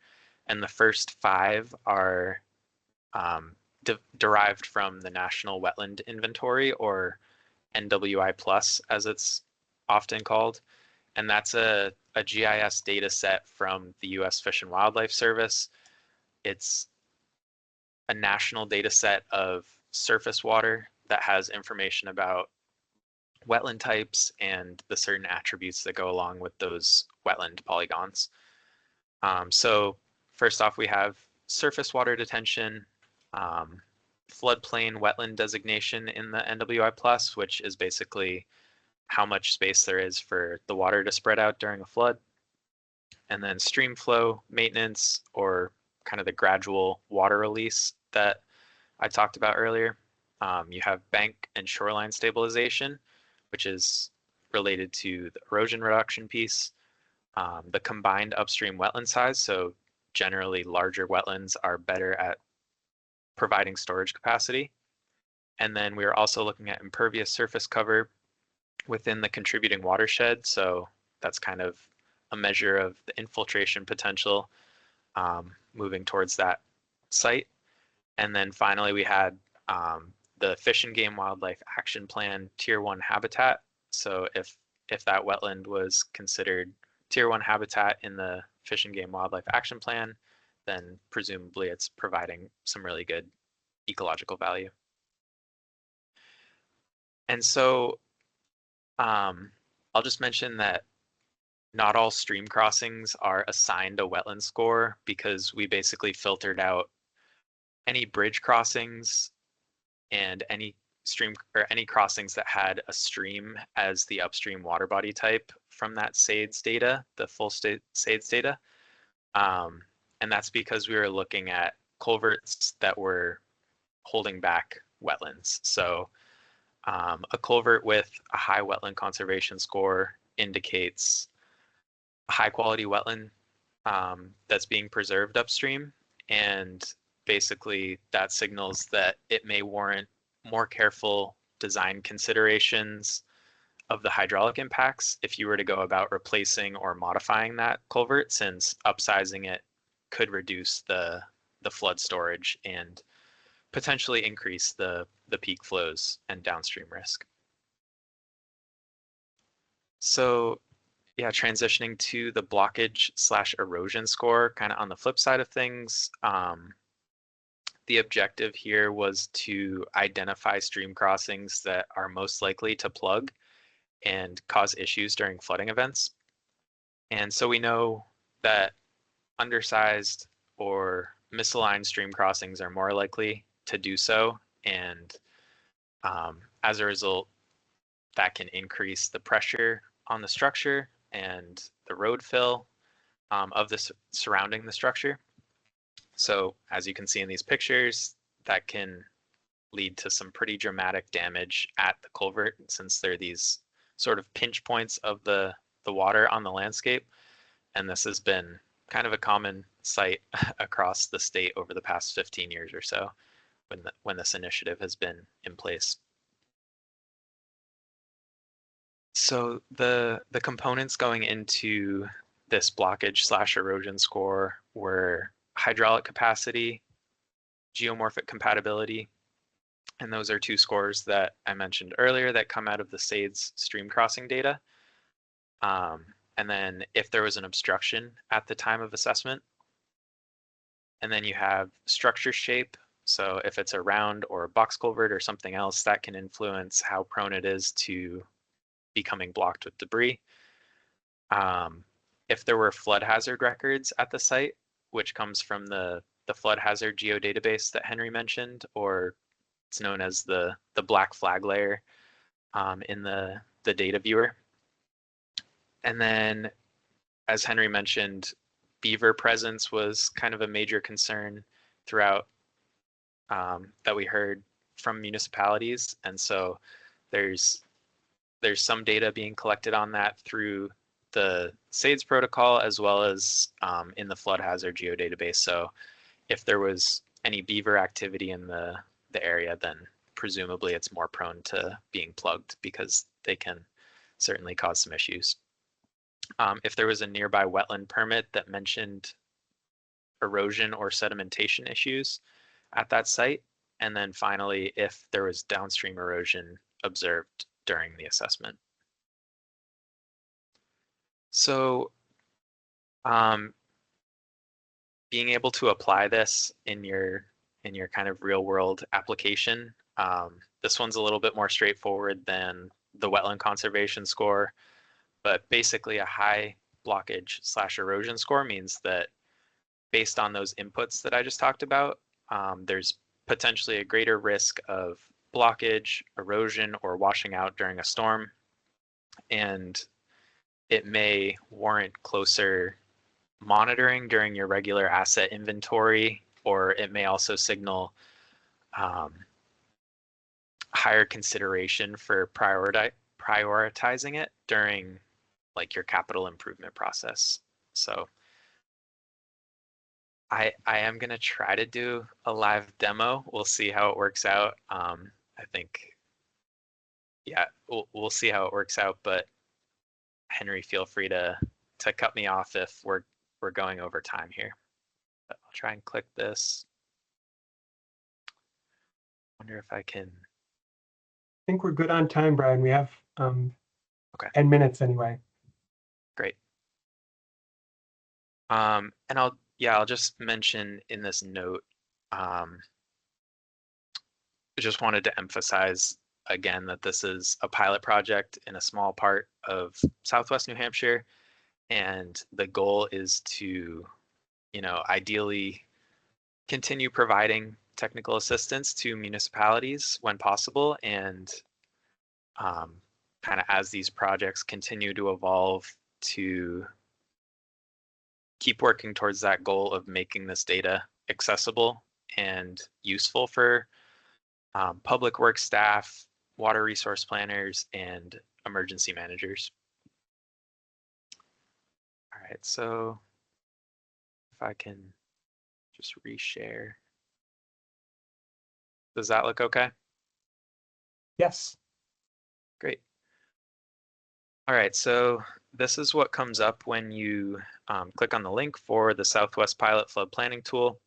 And the first 5 are derived from the National Wetland Inventory, or NWI+, as it's often called. And that's a GIS data set from the US Fish and Wildlife Service. It's a national data set of surface water that has information about wetland types and the certain attributes that go along with those wetland polygons. So first off, we have surface water detention, floodplain wetland designation in the NWI+, which is basically how much space there is for the water to spread out during a flood. And then stream flow maintenance, or kind of the gradual water release that I talked about earlier. You have bank and shoreline stabilization, which is related to the erosion reduction piece. The combined upstream wetland size, so generally larger wetlands are better at providing storage capacity. And then we are also looking at impervious surface cover within the contributing watershed. So that's kind of a measure of the infiltration potential moving towards that site. And then finally, we had the Fish and Game Wildlife Action Plan Tier 1 habitat. So if that wetland was considered Tier 1 habitat in the Fish and Game Wildlife Action Plan, then presumably it's providing some really good ecological value. And so I'll just mention that not all stream crossings are assigned a wetland score, because we basically filtered out any bridge crossings and any stream or any crossings that had a stream as the upstream water body type from that SAIDS data, the full SAIDS data. And that's because we were looking at culverts that were holding back wetlands. So a culvert with a high wetland conservation score indicates a high quality wetland that's being preserved upstream. And basically that signals that it may warrant more careful design considerations of the hydraulic impacts if you were to go about replacing or modifying that culvert, since upsizing it could reduce the flood storage and potentially increase the peak flows and downstream risk. So yeah, transitioning to the blockage/erosion score, kind of on the flip side of things, the objective here was to identify stream crossings that are most likely to plug and cause issues during flooding events. And so we know that undersized or misaligned stream crossings are more likely to do so. And as a result, that can increase the pressure on the structure and the road fill of the surrounding the structure. So as you can see in these pictures, that can lead to some pretty dramatic damage at the culvert, since they're these sort of pinch points of the water on the landscape. And this has been kind of a common sight across the state over the past 15 years or so when this initiative has been in place. So the components going into this blockage/erosion score were hydraulic capacity, geomorphic compatibility, and those are two scores that I mentioned earlier that come out of the SAIDS stream crossing data. And then if there was an obstruction at the time of assessment. And then you have structure shape. So if it's a round or a box culvert or something else, that can influence how prone it is to becoming blocked with debris. If there were flood hazard records at the site, which comes from the flood hazard geodatabase that Henry mentioned, or it's known as the black flag layer in the data viewer. And then, as Henry mentioned, beaver presence was kind of a major concern throughout that we heard from municipalities. And so there's some data being collected on that through the SAIDS protocol, as well as in the flood hazard geodatabase. So if there was any beaver activity in the area, then presumably it's more prone to being plugged, because they can certainly cause some issues. If there was a nearby wetland permit that mentioned erosion or sedimentation issues at that site. And then finally, if there was downstream erosion observed during the assessment. So being able to apply this in your kind of real world application, this one's a little bit more straightforward than the wetland conservation score, but basically a high blockage/erosion score means that based on those inputs that I just talked about, there's potentially a greater risk of blockage, erosion, or washing out during a storm. And it may warrant closer monitoring during your regular asset inventory, or it may also signal higher consideration for prioritizing it during like your capital improvement process. So I am going to try to do a live demo. We'll see how it works out. I think, yeah, we'll see how it works out. But Henry, feel free to cut me off if we're going over time here. But I'll try and click this. Wonder if I can. I think we're good on time, Brian. We have Okay. 10 minutes anyway. Great. And I'll just mention in this note, I just wanted to emphasize again that this is a pilot project in a small part of Southwest New Hampshire, and the goal is to, ideally continue providing technical assistance to municipalities when possible, and kind of as these projects continue to evolve, to keep working towards that goal of making this data accessible and useful for public works staff, water resource planners, and emergency managers. All right, so if I can just reshare. Does that look okay? Yes. Great. All right, so this is what comes up when you click on the link for the Southwest Pilot Flood Planning Tool.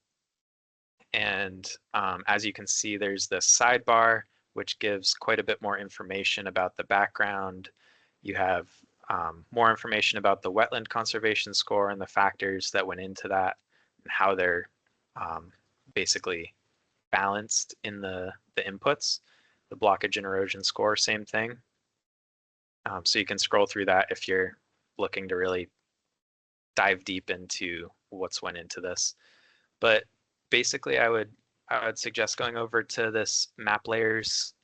And as you can see, there's this sidebar, which gives quite a bit more information about the background. You have more information about the wetland conservation score and the factors that went into that, and how they're basically balanced in the inputs. The blockage and erosion score, same thing. So you can scroll through that if you're looking to really dive deep into what's went into this. But basically, I would suggest going over to this map layers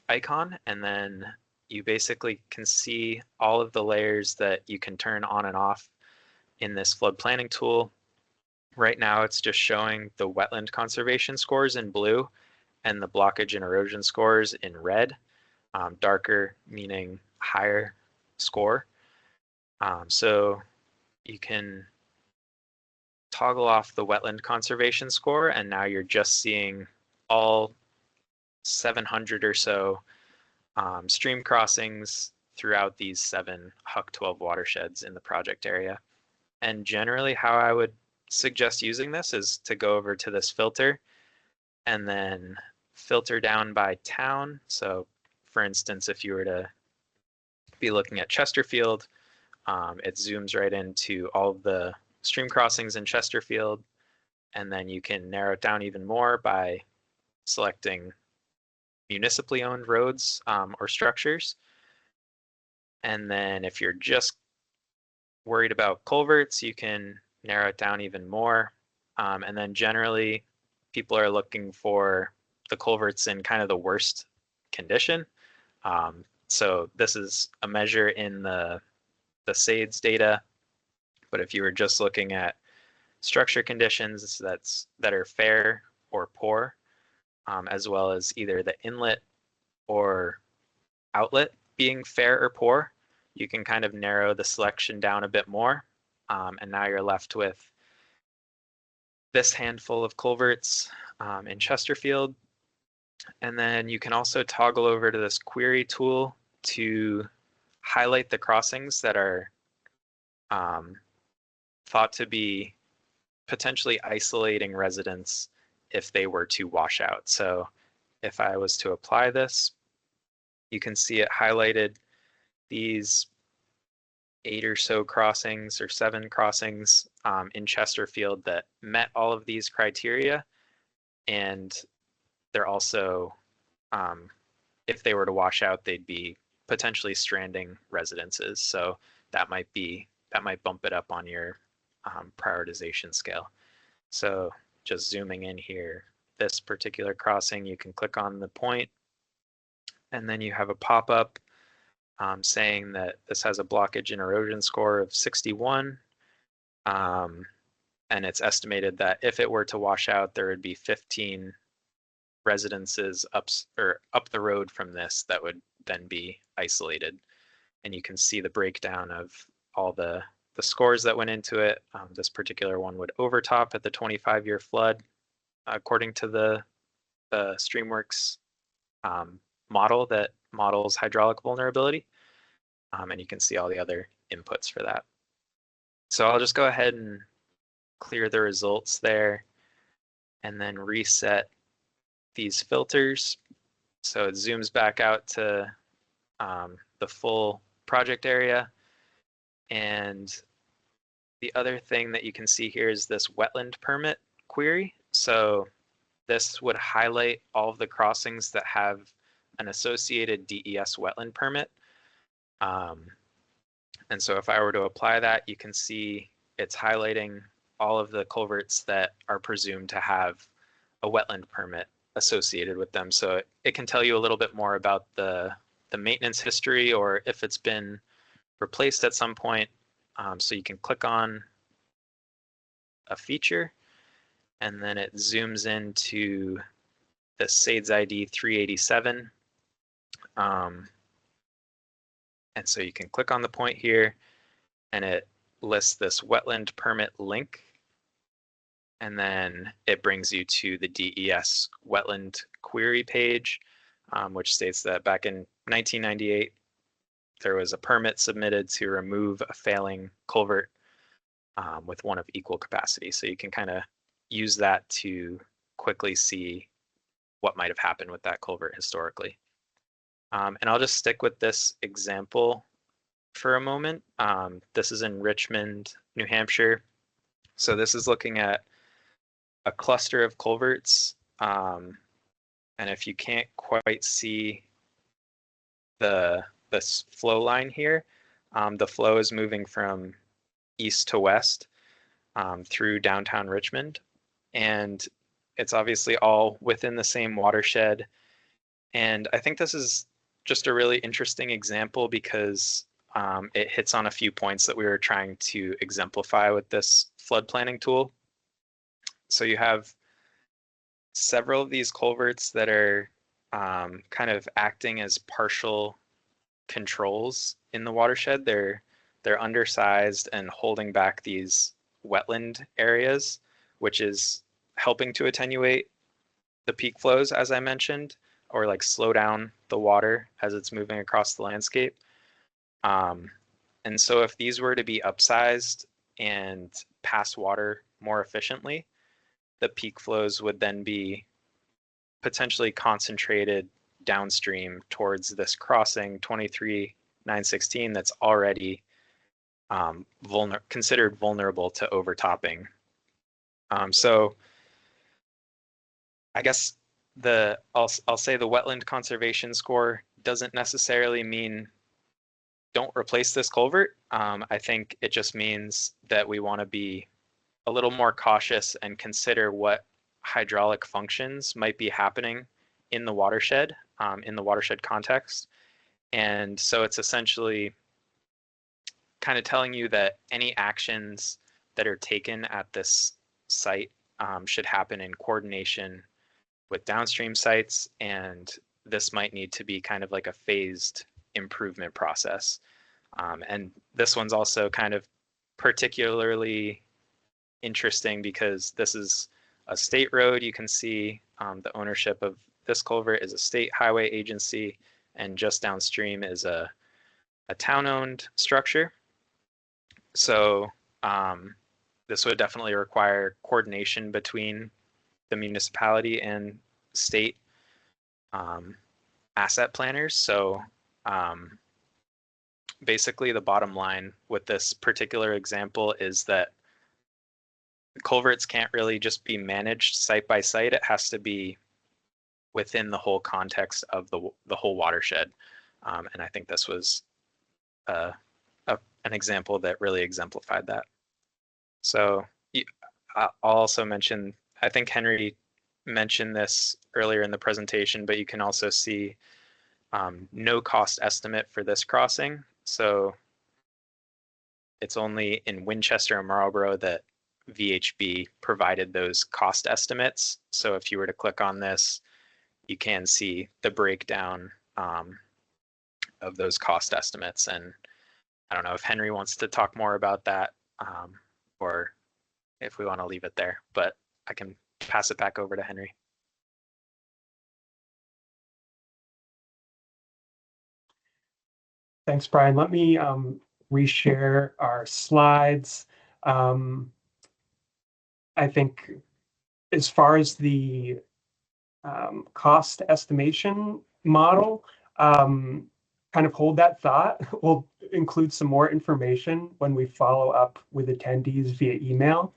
icon, and then you basically can see all of the layers that you can turn on and off in this flood planning tool. Right now, it's just showing the wetland conservation scores in blue and the blockage and erosion scores in red, darker meaning higher score. So you can toggle off the wetland conservation score, and now you're just seeing all 700 or so stream crossings throughout these 7 HUC 12 watersheds in the project area. And generally how I would suggest using this is to go over to this filter and then filter down by town. So for instance, if you were to be looking at Chesterfield, it zooms right into all of the stream crossings in Chesterfield, and then you can narrow it down even more by selecting municipally owned roads or structures. And then if you're just worried about culverts, you can narrow it down even more. And then generally, people are looking for the culverts in kind of the worst condition. So this is a measure in the SAIDS data. But if you were just looking at structure conditions that are fair or poor, as well as either the inlet or outlet being fair or poor, you can kind of narrow the selection down a bit more. And now you're left with this handful of culverts in Chesterfield. And then you can also toggle over to this query tool to highlight the crossings that are thought to be potentially isolating residents if they were to wash out. So if I was to apply this, you can see it highlighted these 8 or so crossings or 7 crossings in Chesterfield that met all of these criteria. And they're also, if they were to wash out, they'd be potentially stranding residences. So that might bump it up on your prioritization scale. So just zooming in here, this particular crossing, you can click on the point, and then you have a pop-up saying that this has a blockage and erosion score of 61. And it's estimated that if it were to wash out, there would be 15 residences up the road from this that would then be isolated. And you can see the breakdown of all the scores that went into it. This particular one would overtop at the 25-year flood, according to the Streamworks model that models hydraulic vulnerability. And you can see all the other inputs for that. So I'll just go ahead and clear the results there and then reset these filters. So it zooms back out to the full project area. And the other thing that you can see here is this wetland permit query. So this would highlight all of the crossings that have an associated DES wetland permit. And so if I were to apply that, you can see it's highlighting all of the culverts that are presumed to have a wetland permit associated with them. So it can tell you a little bit more about the maintenance history, or if it's been replaced at some point. So you can click on a feature, and then it zooms into the SAIDS ID 387. And so you can click on the point here, and it lists this wetland permit link. And then it brings you to the DES wetland query page, which states that back in 1998, there was a permit submitted to remove a failing culvert with one of equal capacity. So you can kind of use that to quickly see what might have happened with that culvert historically. And I'll just stick with this example for a moment. This is in Richmond, New Hampshire. So this is looking at a cluster of culverts. And if you can't quite see this flow line here, the flow is moving from east to west through downtown Richmond. And it's obviously all within the same watershed. And I think this is just a really interesting example because it hits on a few points that we were trying to exemplify with this flood planning tool. So you have several of these culverts that are kind of acting as partial controls in the watershed. They're undersized and holding back these wetland areas, which is helping to attenuate the peak flows, as I mentioned, or like slow down the water as it's moving across the landscape. And so if these were to be upsized and pass water more efficiently, the peak flows would then be potentially concentrated downstream towards this crossing 23,916 that's already considered vulnerable to overtopping. So I guess I'll say the wetland conservation score doesn't necessarily mean don't replace this culvert. I think it just means that we want to be a little more cautious and consider what hydraulic functions might be happening in the watershed context. And so it's essentially kind of telling you that any actions that are taken at this site should happen in coordination with downstream sites, and this might need to be kind of like a phased improvement process. And this one's also kind of particularly interesting because this is a state road. You can see the ownership of this culvert is a state highway agency, and just downstream is a town-owned structure. So this would definitely require coordination between the municipality and state asset planners. So basically the bottom line with this particular example is that culverts can't really just be managed site by site. It has to be within the whole context of the whole watershed. And I think this was an example that really exemplified that. So I'll also mention, I think Henry mentioned this earlier in the presentation, but you can also see no cost estimate for this crossing. So it's only in Winchester and Marlborough that VHB provided those cost estimates. So if you were to click on this, you can see the breakdown of those cost estimates. And I don't know if Henry wants to talk more about that or if we want to leave it there, but I can pass it back over to Henry. Thanks, Brian. Let me reshare our slides. I think as far as the cost estimation model, kind of hold that thought. We'll include some more information when we follow up with attendees via email.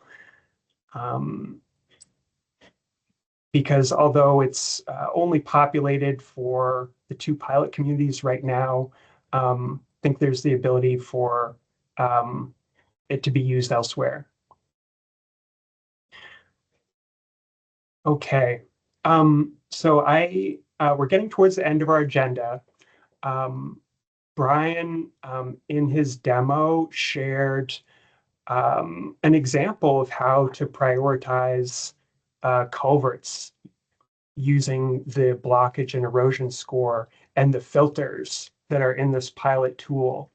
Because although it's only populated for the 2 pilot communities right now, I think there's the ability for it to be used elsewhere. Okay, so we're getting towards the end of our agenda. Brian, in his demo, shared an example of how to prioritize culverts using the blockage and erosion score and the filters that are in this pilot tool.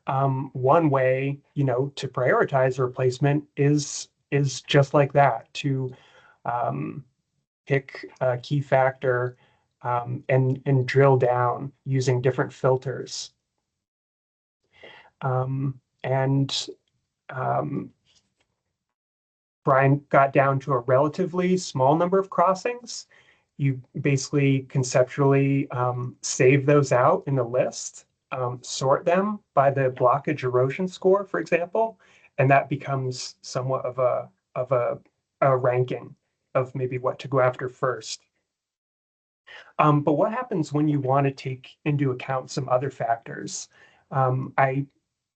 One way, to prioritize a replacement is just like that, to pick a key factor and drill down using different filters. Brian got down to a relatively small number of crossings. You basically conceptually save those out in a list, sort them by the blockage erosion score, for example, and that becomes somewhat of a ranking of maybe what to go after first. But what happens when you want to take into account some other factors?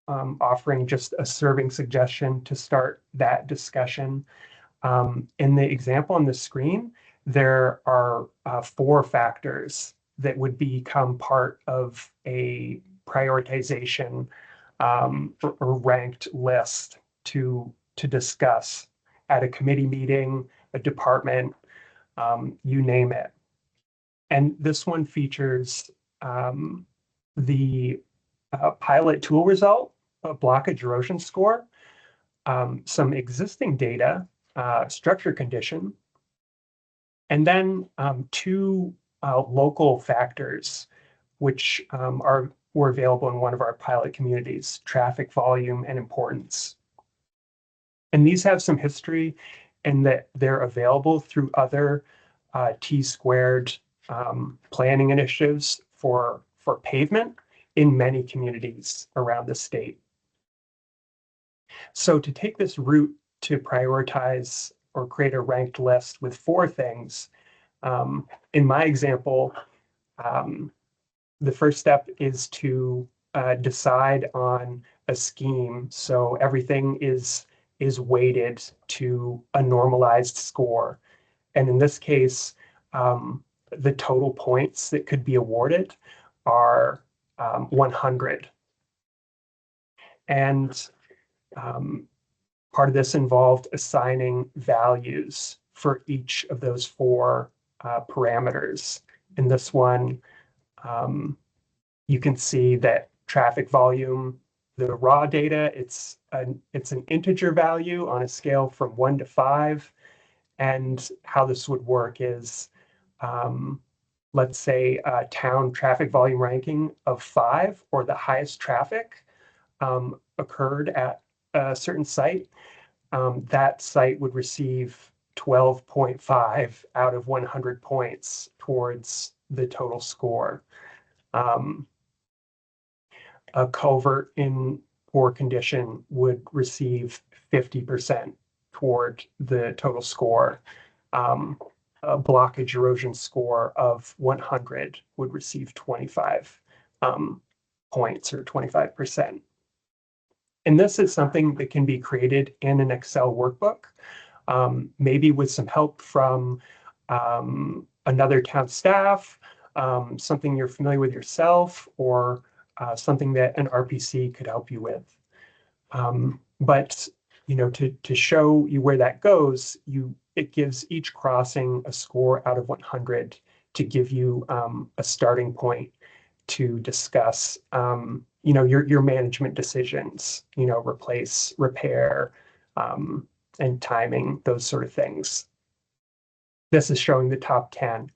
Offering just a serving suggestion to start that discussion. In the example on the screen, there are 4 factors that would become part of a prioritization or ranked list to discuss at a committee meeting, a department, you name it. And this one features the pilot tool result, a blockage erosion score, some existing data, structure condition, and then 2 local factors, which were available in one of our pilot communities, traffic volume and importance. And these have some history in that they're available through other T-squared planning initiatives for pavement in many communities around the state. So to take this route to prioritize or create a ranked list with 4 things, in my example, the first step is to decide on a scheme. So everything is weighted to a normalized score. And in this case, the total points that could be awarded are 100. And part of this involved assigning values for each of those 4 parameters. In this one, you can see that traffic volume, the raw data, it's an integer value on a scale from 1 to 5. And how this would work is, let's say a town traffic volume ranking of 5, or the highest traffic occurred at a certain site, that site would receive 12.5 out of 100 points towards the total score. a culvert in poor condition would receive 50% toward the total score. A blockage erosion score of 100 would receive 25 points or 25%. And this is something that can be created in an Excel workbook, maybe with some help from another town staff, something you're familiar with yourself, or something that an RPC could help you with. But to show you where that goes, it gives each crossing a score out of 100 to give you a starting point to discuss your management decisions, replace, repair, and timing, those sort of things. This is showing the top 10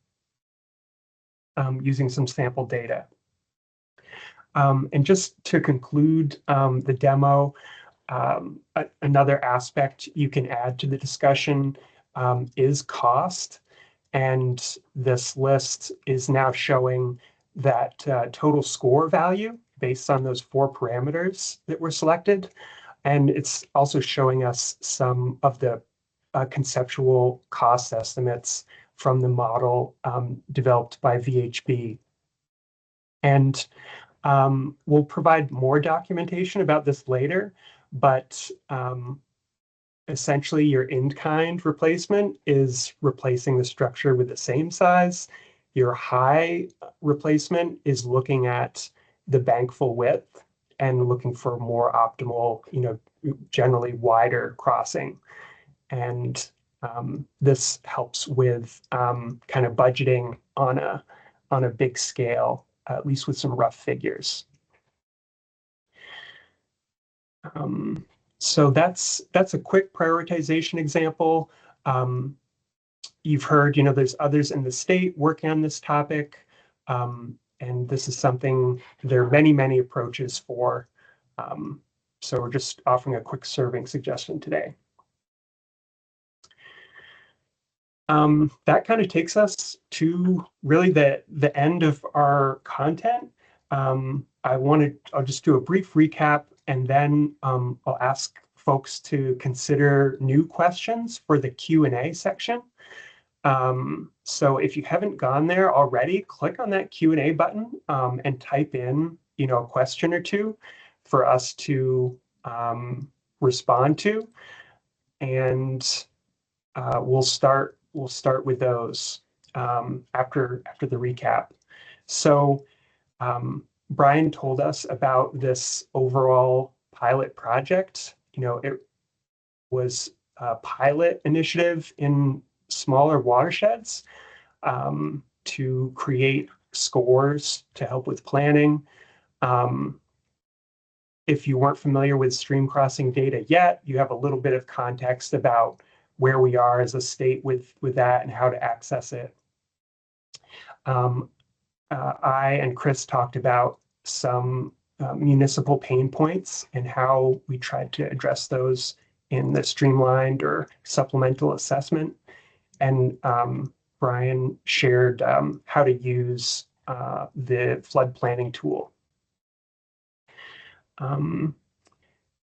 using some sample data. And just to conclude the demo, another aspect you can add to the discussion is cost. And this list is now showing that total score value based on those 4 parameters that were selected. And it's also showing us some of the conceptual cost estimates from the model developed by VHB. And we'll provide more documentation about this later, but essentially your in-kind replacement is replacing the structure with the same size. Your high replacement is looking at the bank full width and looking for more optimal, generally wider crossing. And this helps with kind of budgeting on a big scale, at least with some rough figures. So that's a quick prioritization example. You've heard, there's others in the state working on this topic. And this is something there are many, many approaches for. So we're just offering a quick serving suggestion today. That kind of takes us to really the end of our content. I'll just do a brief recap, and then I'll ask folks to consider new questions for the Q&A section. So if you haven't gone there already, click on that Q&A button and type in, a question or two for us to respond to, and we'll start with those after the recap. So Brian told us about this overall pilot project. It was a pilot initiative in smaller watersheds to create scores to help with planning. If you weren't familiar with stream crossing data yet, you have a little bit of context about where we are as a state with that and how to access it. I and Chris talked about some municipal pain points and how we tried to address those in the streamlined or supplemental assessment. And Brian shared how to use the flood planning tool.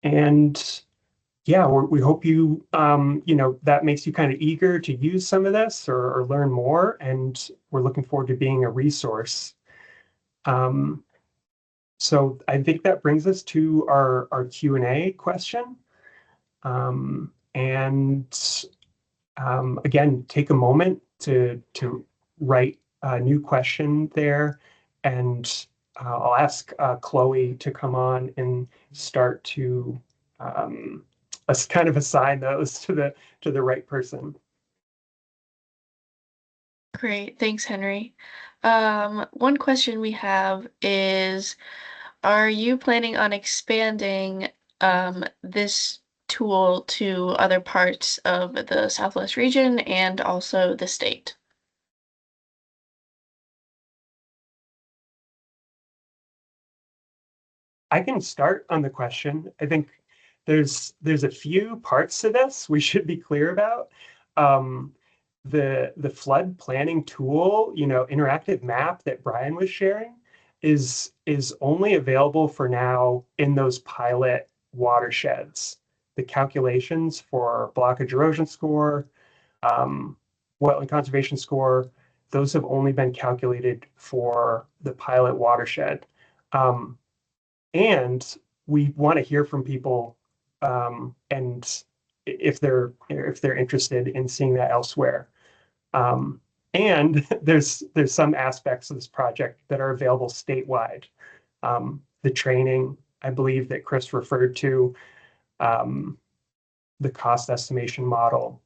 And yeah, we hope you, that makes you kind of eager to use some of this or learn more. And we're looking forward to being a resource. So I think that brings us to our Q&A question. Again, take a moment to write a new question there, and I'll ask Chloe to come on and start to kind of assign those to the right person. Great, thanks, Henry. One question we have is, are you planning on expanding this tool to other parts of the Southwest region and also the state? I can start on the question. I think there's a few parts to this we should be clear about. The flood planning tool, interactive map that Brian was sharing, is only available for now in those pilot watersheds. The calculations for blockage erosion score, wetland conservation score, those have only been calculated for the pilot watershed. And we want to hear from people, and if they're interested in seeing that elsewhere. And there's some aspects of this project that are available statewide. The training, I believe that Chris referred to, the cost estimation model,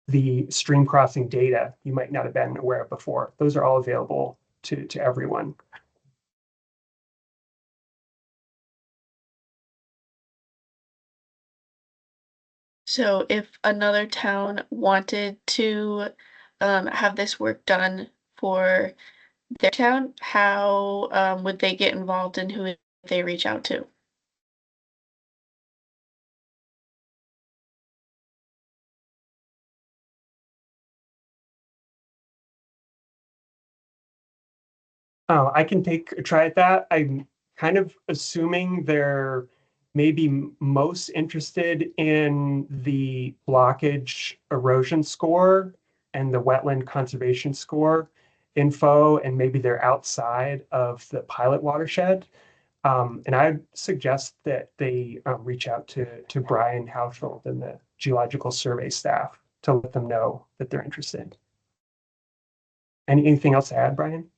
the stream crossing data you might not have been aware of before. Those are all available to everyone. So if another town wanted to have this work done for their town, how would they get involved and who would they reach out to? Oh, I can take a try at that. I'm kind of assuming they're maybe most interested in the blockage erosion score and the wetland conservation score info, and maybe they're outside of the pilot watershed. And I'd suggest that they reach out to Brian Hausfeld and the Geological Survey staff to let them know that they're interested. Anything else to add, Brian?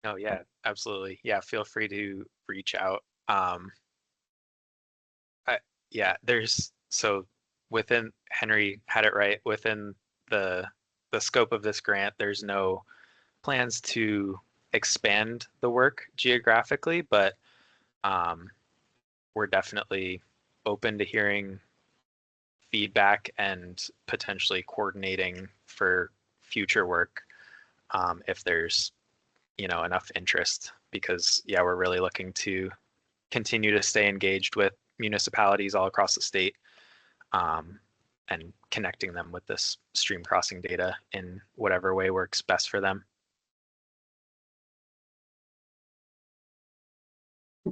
Oh yeah, absolutely. Yeah, feel free to reach out. Yeah, so within, Henry had it right, within the scope of this grant, there's no plans to expand the work geographically, but we're definitely open to hearing feedback and potentially coordinating for future work if there's enough interest, because yeah, we're really looking to continue to stay engaged with municipalities all across the state, and connecting them with this stream crossing data in whatever way works best for them.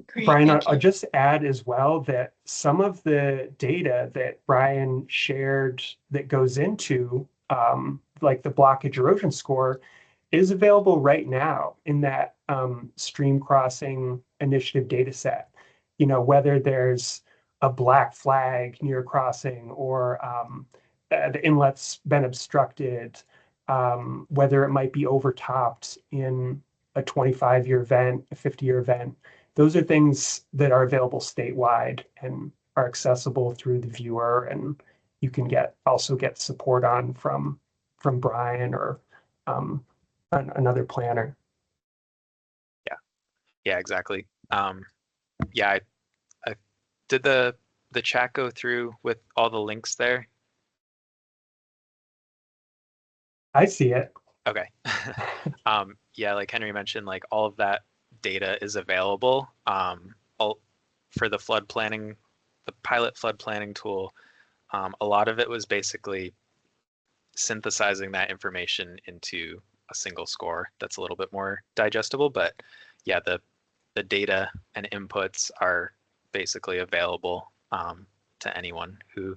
Great, Brian, thank I'll you. just add as well that some of the data that Brian shared that goes into like the blockage erosion score is available right now in that stream crossing initiative data set. Whether there's a black flag near a crossing, or the inlet's been obstructed, whether it might be overtopped in a 25-year event, a 50-year event. Those are things that are available statewide and are accessible through the viewer, and you can also get support on from Brian or another planner. Yeah, exactly. Yeah, I did the chat go through with all the links there? I see it. Okay. Yeah, like Henry mentioned, like all of that data is available. For the flood planning, the pilot flood planning tool, a lot of it was basically synthesizing that information into a single score that's a little bit more digestible. But yeah, the data and inputs are basically available to anyone who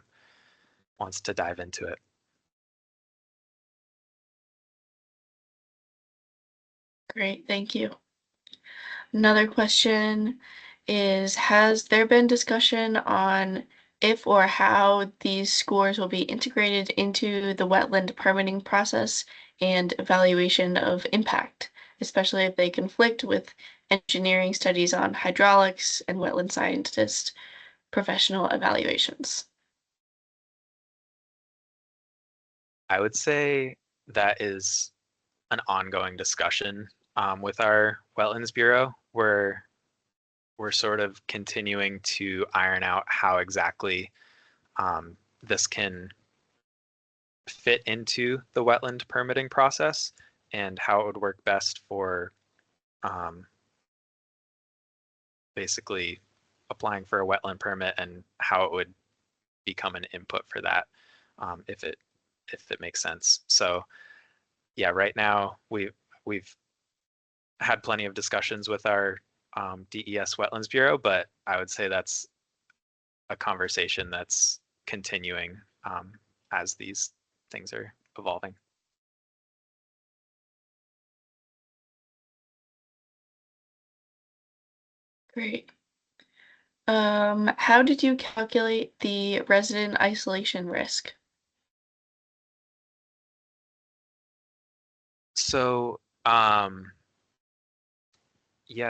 wants to dive into it. Great, thank you. Another question is, has there been discussion on if or how these scores will be integrated into the wetland permitting process and evaluation of impact, especially if they conflict with engineering studies on hydraulics and wetland scientist professional evaluations? I would say that is an ongoing discussion with our Wetlands Bureau, where we're sort of continuing to iron out how exactly this can fit into the wetland permitting process and how it would work best for basically applying for a wetland permit, and how it would become an input for that, if it makes sense. So yeah, right now we've had plenty of discussions with our DES Wetlands Bureau, but I would say that's a conversation that's continuing as these things are evolving. Great. How did you calculate the resident isolation risk? So, yeah,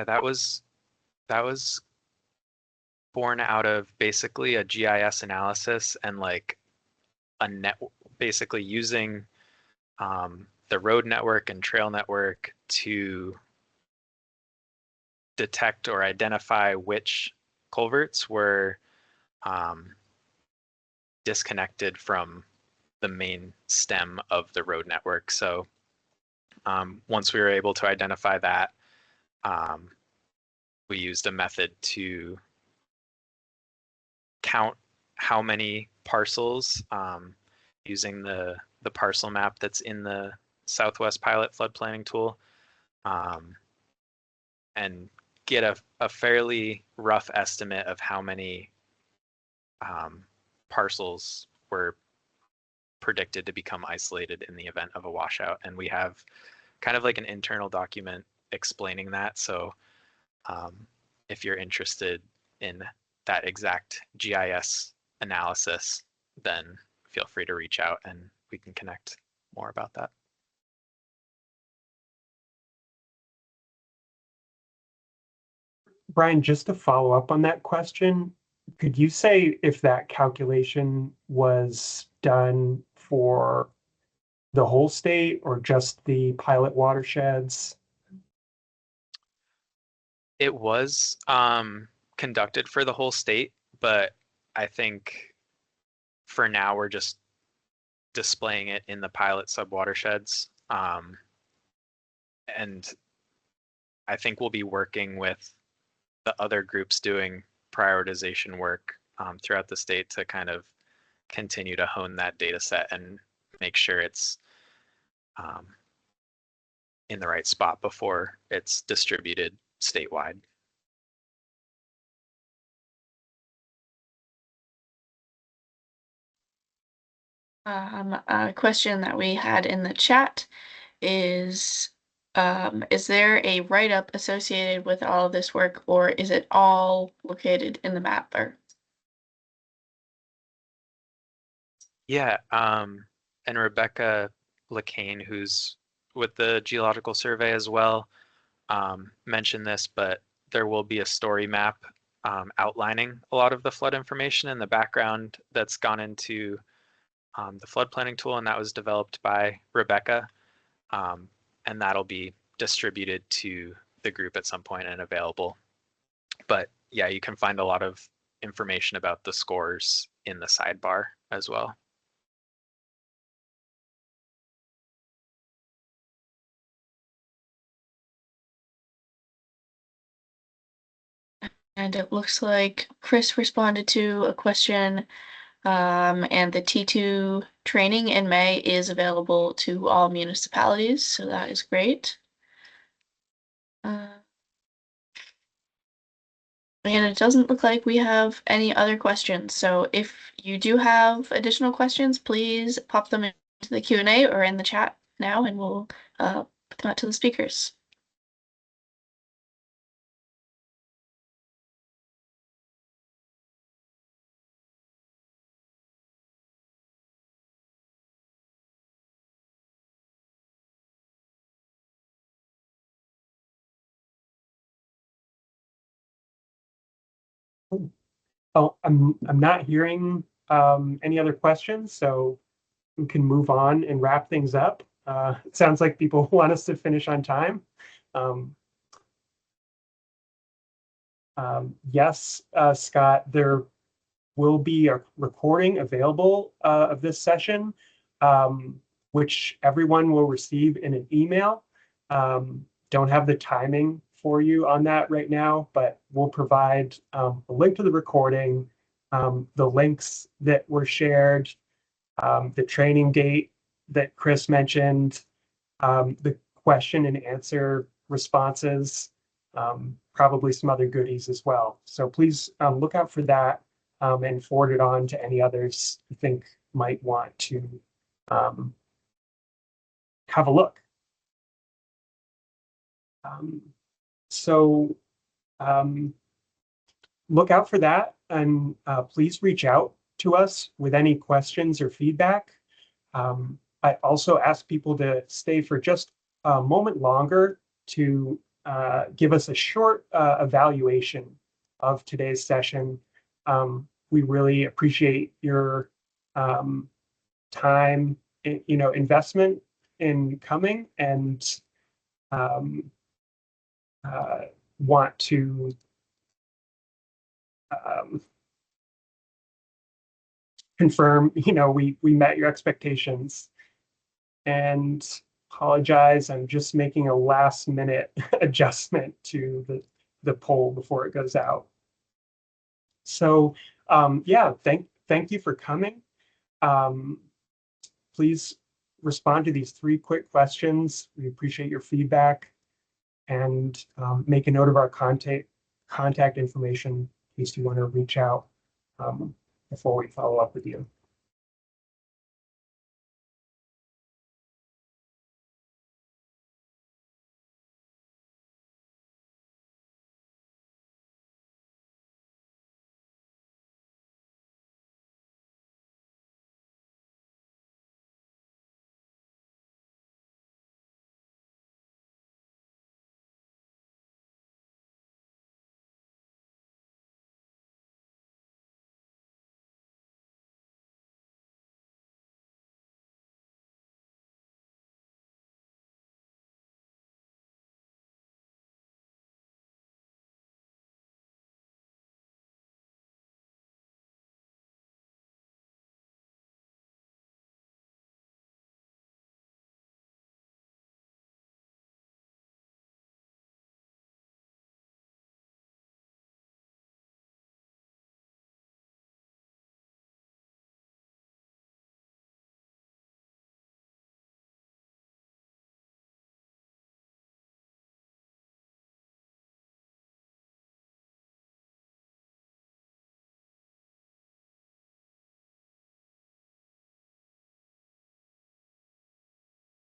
that was born out of basically a GIS analysis and like basically using the road network and trail network to detect or identify which culverts were disconnected from the main stem of the road network. So once we were able to identify that, we used a method to count how many parcels using the parcel map that's in the Southwest Pilot flood planning tool, and get a fairly rough estimate of how many parcels were predicted to become isolated in the event of a washout. And we have kind of like an internal document explaining that. So if you're interested in that exact GIS analysis, then feel free to reach out and we can connect more about that. Brian, just to follow up on that question, could you say if that calculation was done for the whole state or just the pilot watersheds? It was conducted for the whole state, but I think for now we're just displaying it in the pilot subwatersheds. And I think we'll be working with the other groups doing prioritization work throughout the state to kind of continue to hone that data set and make sure it's in the right spot before it's distributed statewide. A question that we had in the chat is there a write-up associated with all of this work, or is it all located in the mapper? Yeah, and Rebecca LeCain, who's with the Geological Survey as well, mentioned this, but there will be a story map outlining a lot of the flood information in the background that's gone into the flood planning tool, and that was developed by Rebecca, and that'll be distributed to the group at some point and available. But yeah, you can find a lot of information about the scores in the sidebar as well. And it looks like Chris responded to a question, and the T2 training in May is available to all municipalities, so that is great. And it doesn't look like we have any other questions, so if you do have additional questions, please pop them into the Q&A or in the chat now, and we'll put them out to the speakers. Oh, I'm not hearing any other questions, so we can move on and wrap things up. It sounds like people want us to finish on time. Yes, Scott, there will be a recording available of this session, which everyone will receive in an email. Don't have the timing for you on that right now, but we'll provide a link to the recording, the links that were shared, the training date that Chris mentioned, the question and answer responses, probably some other goodies as well. So please look out for that and forward it on to any others you think might want to have a look. So look out for that, and please reach out to us with any questions or feedback. I also ask people to stay for just a moment longer to give us a short evaluation of today's session. We really appreciate your time, investment in coming, and want to confirm, we met your expectations. And apologize, I'm just making a last minute adjustment to the poll before it goes out. So yeah, thank you for coming. Please respond to these 3 quick questions. We appreciate your feedback, and make a note of our contact information in case you want to reach out before we follow up with you.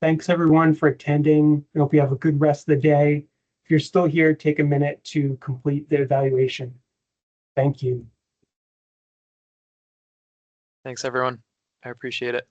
Thanks everyone for attending. I hope you have a good rest of the day. If you're still here, take a minute to complete the evaluation. Thank you. Thanks, everyone. I appreciate it.